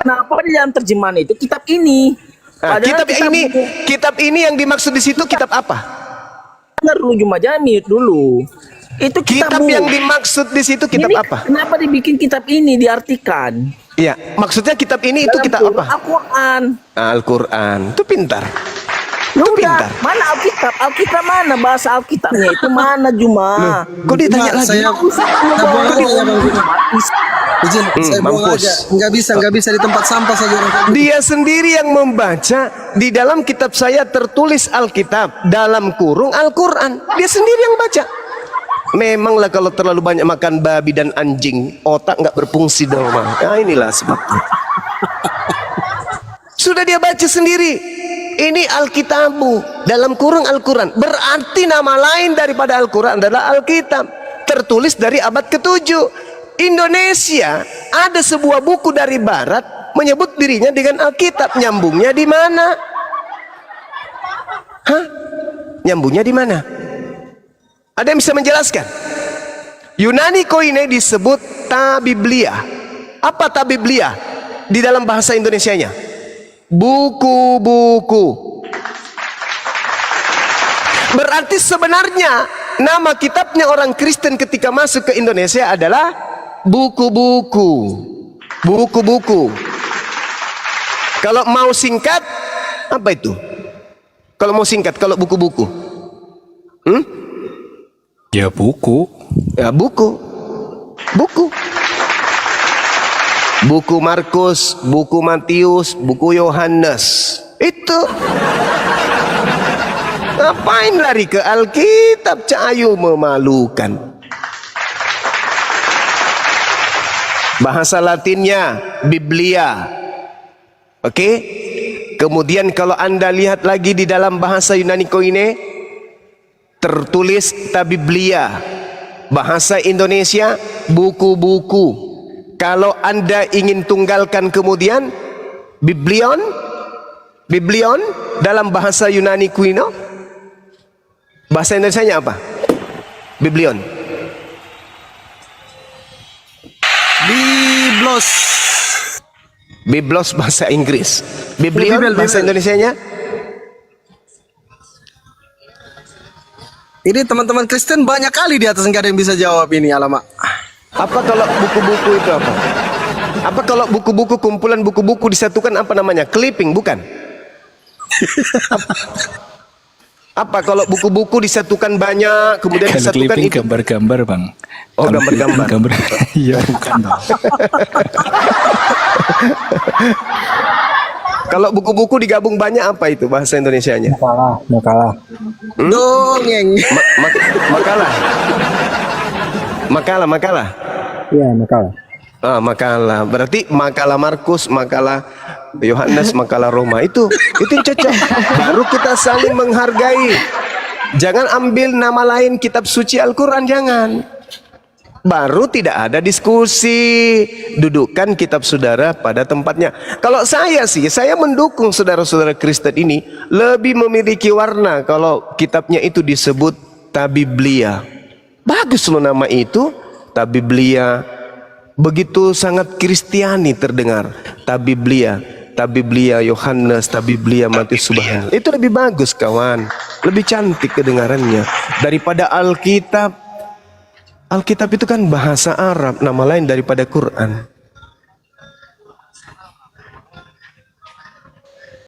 Kenapa di dalam terjemahan itu kitab ini? Padahal Kitab ini yang dimaksud di situ kitab apa? Dengar dulu Juma, jangan mute dulu. Itu Kitab yang dimaksud di situ kitab Ini apa? Kenapa dibikin kitab ini diartikan? Iya, maksudnya kitab ini itu Dalam kitab kurung apa? Al-Quran. Al-Quran. Itu pintar. Ya Itu udah, pintar. mana Alkitab? Alkitab mana? Bahasa Alkitabnya itu mana Juma? Kok ditanya lagi? Saya buang aja ya Bang Zuma. Izin, saya buang mampus. aja. Nggak bisa di tempat sampah saja orang kayak gitu. Dia sendiri yang membaca. Di dalam kitab saya tertulis Alkitab, dalam kurung Al-Quran. Dia sendiri yang baca. Memanglah kalau terlalu banyak makan babi dan anjing, otak nggak berfungsi dong, Bang. Nah, inilah sebabnya. Sudah dia baca sendiri. Ini Alkitabu dalam kurung Al-Quran. Berarti nama lain daripada Al-Quran adalah Alkitab. Tertulis dari abad ke-7. Indonesia ada sebuah buku dari Barat menyebut dirinya dengan Alkitab. Nyambungnya di mana? Hah? Nyambungnya di mana? Ada yang bisa menjelaskan? Yunani Koine disebut Tabiblia. Apa Tabiblia di dalam bahasa Indonesianya? Buku-buku. Berarti sebenarnya nama kitabnya orang Kristen ketika masuk ke Indonesia adalah buku-buku. Buku-buku. Kalau mau singkat, apa itu? Kalau mau singkat, kalau buku-buku. Ya buku. Ya buku. Buku. buku Markus, buku Matius, buku Yohanes. Itu. Ngapain lari ke Alkitab? Cahayu memalukan. Bahasa Latinnya Biblia. Oke? Kemudian kalau Anda lihat lagi di dalam bahasa Yunani Koine tertulis Tabiblia. Bahasa Indonesia buku-buku. Kalau Anda ingin tunggalkan kemudian Biblion dalam bahasa Yunani Kuino. Bahasa Indonesianya apa? Biblion. Biblos bahasa Inggris. Biblion bahasa Indonesianya. Ini teman-teman Kristen banyak kali di atas, nggak ada yang bisa jawab ini, alamak. Apa kalau buku-buku itu apa? Apa kalau buku-buku kumpulan buku-buku disatukan apa namanya? Clipping, bukan? Apa kalau buku-buku disatukan banyak kemudian disatukan itu gambar-gambar, Bang. Oh, gambar-gambar. Gambar. Iya, bukan. Kalau buku-buku digabung banyak apa itu bahasa Indonesianya? Makalah. Dongeng. Makalah. Iya, makalah. Makalah. Berarti makalah Markus, makalah Yohanes, makalah Roma itu yang cocok. Baru kita saling menghargai. Jangan ambil nama lain kitab suci Al-Quran, jangan. Baru tidak ada diskusi. Dudukkan kitab saudara pada tempatnya. Kalau saya sih, saya mendukung saudara-saudara Kristen ini lebih memiliki warna kalau kitabnya itu disebut Tabiblia. Bagus loh nama itu, Tabiblia. Begitu sangat Kristiani terdengar. Tabiblia Yohanes, Tabiblia Matius, Subhanallah. Itu lebih bagus kawan. Lebih cantik kedengarannya daripada Alkitab. Alkitab itu kan bahasa Arab, nama lain daripada Quran.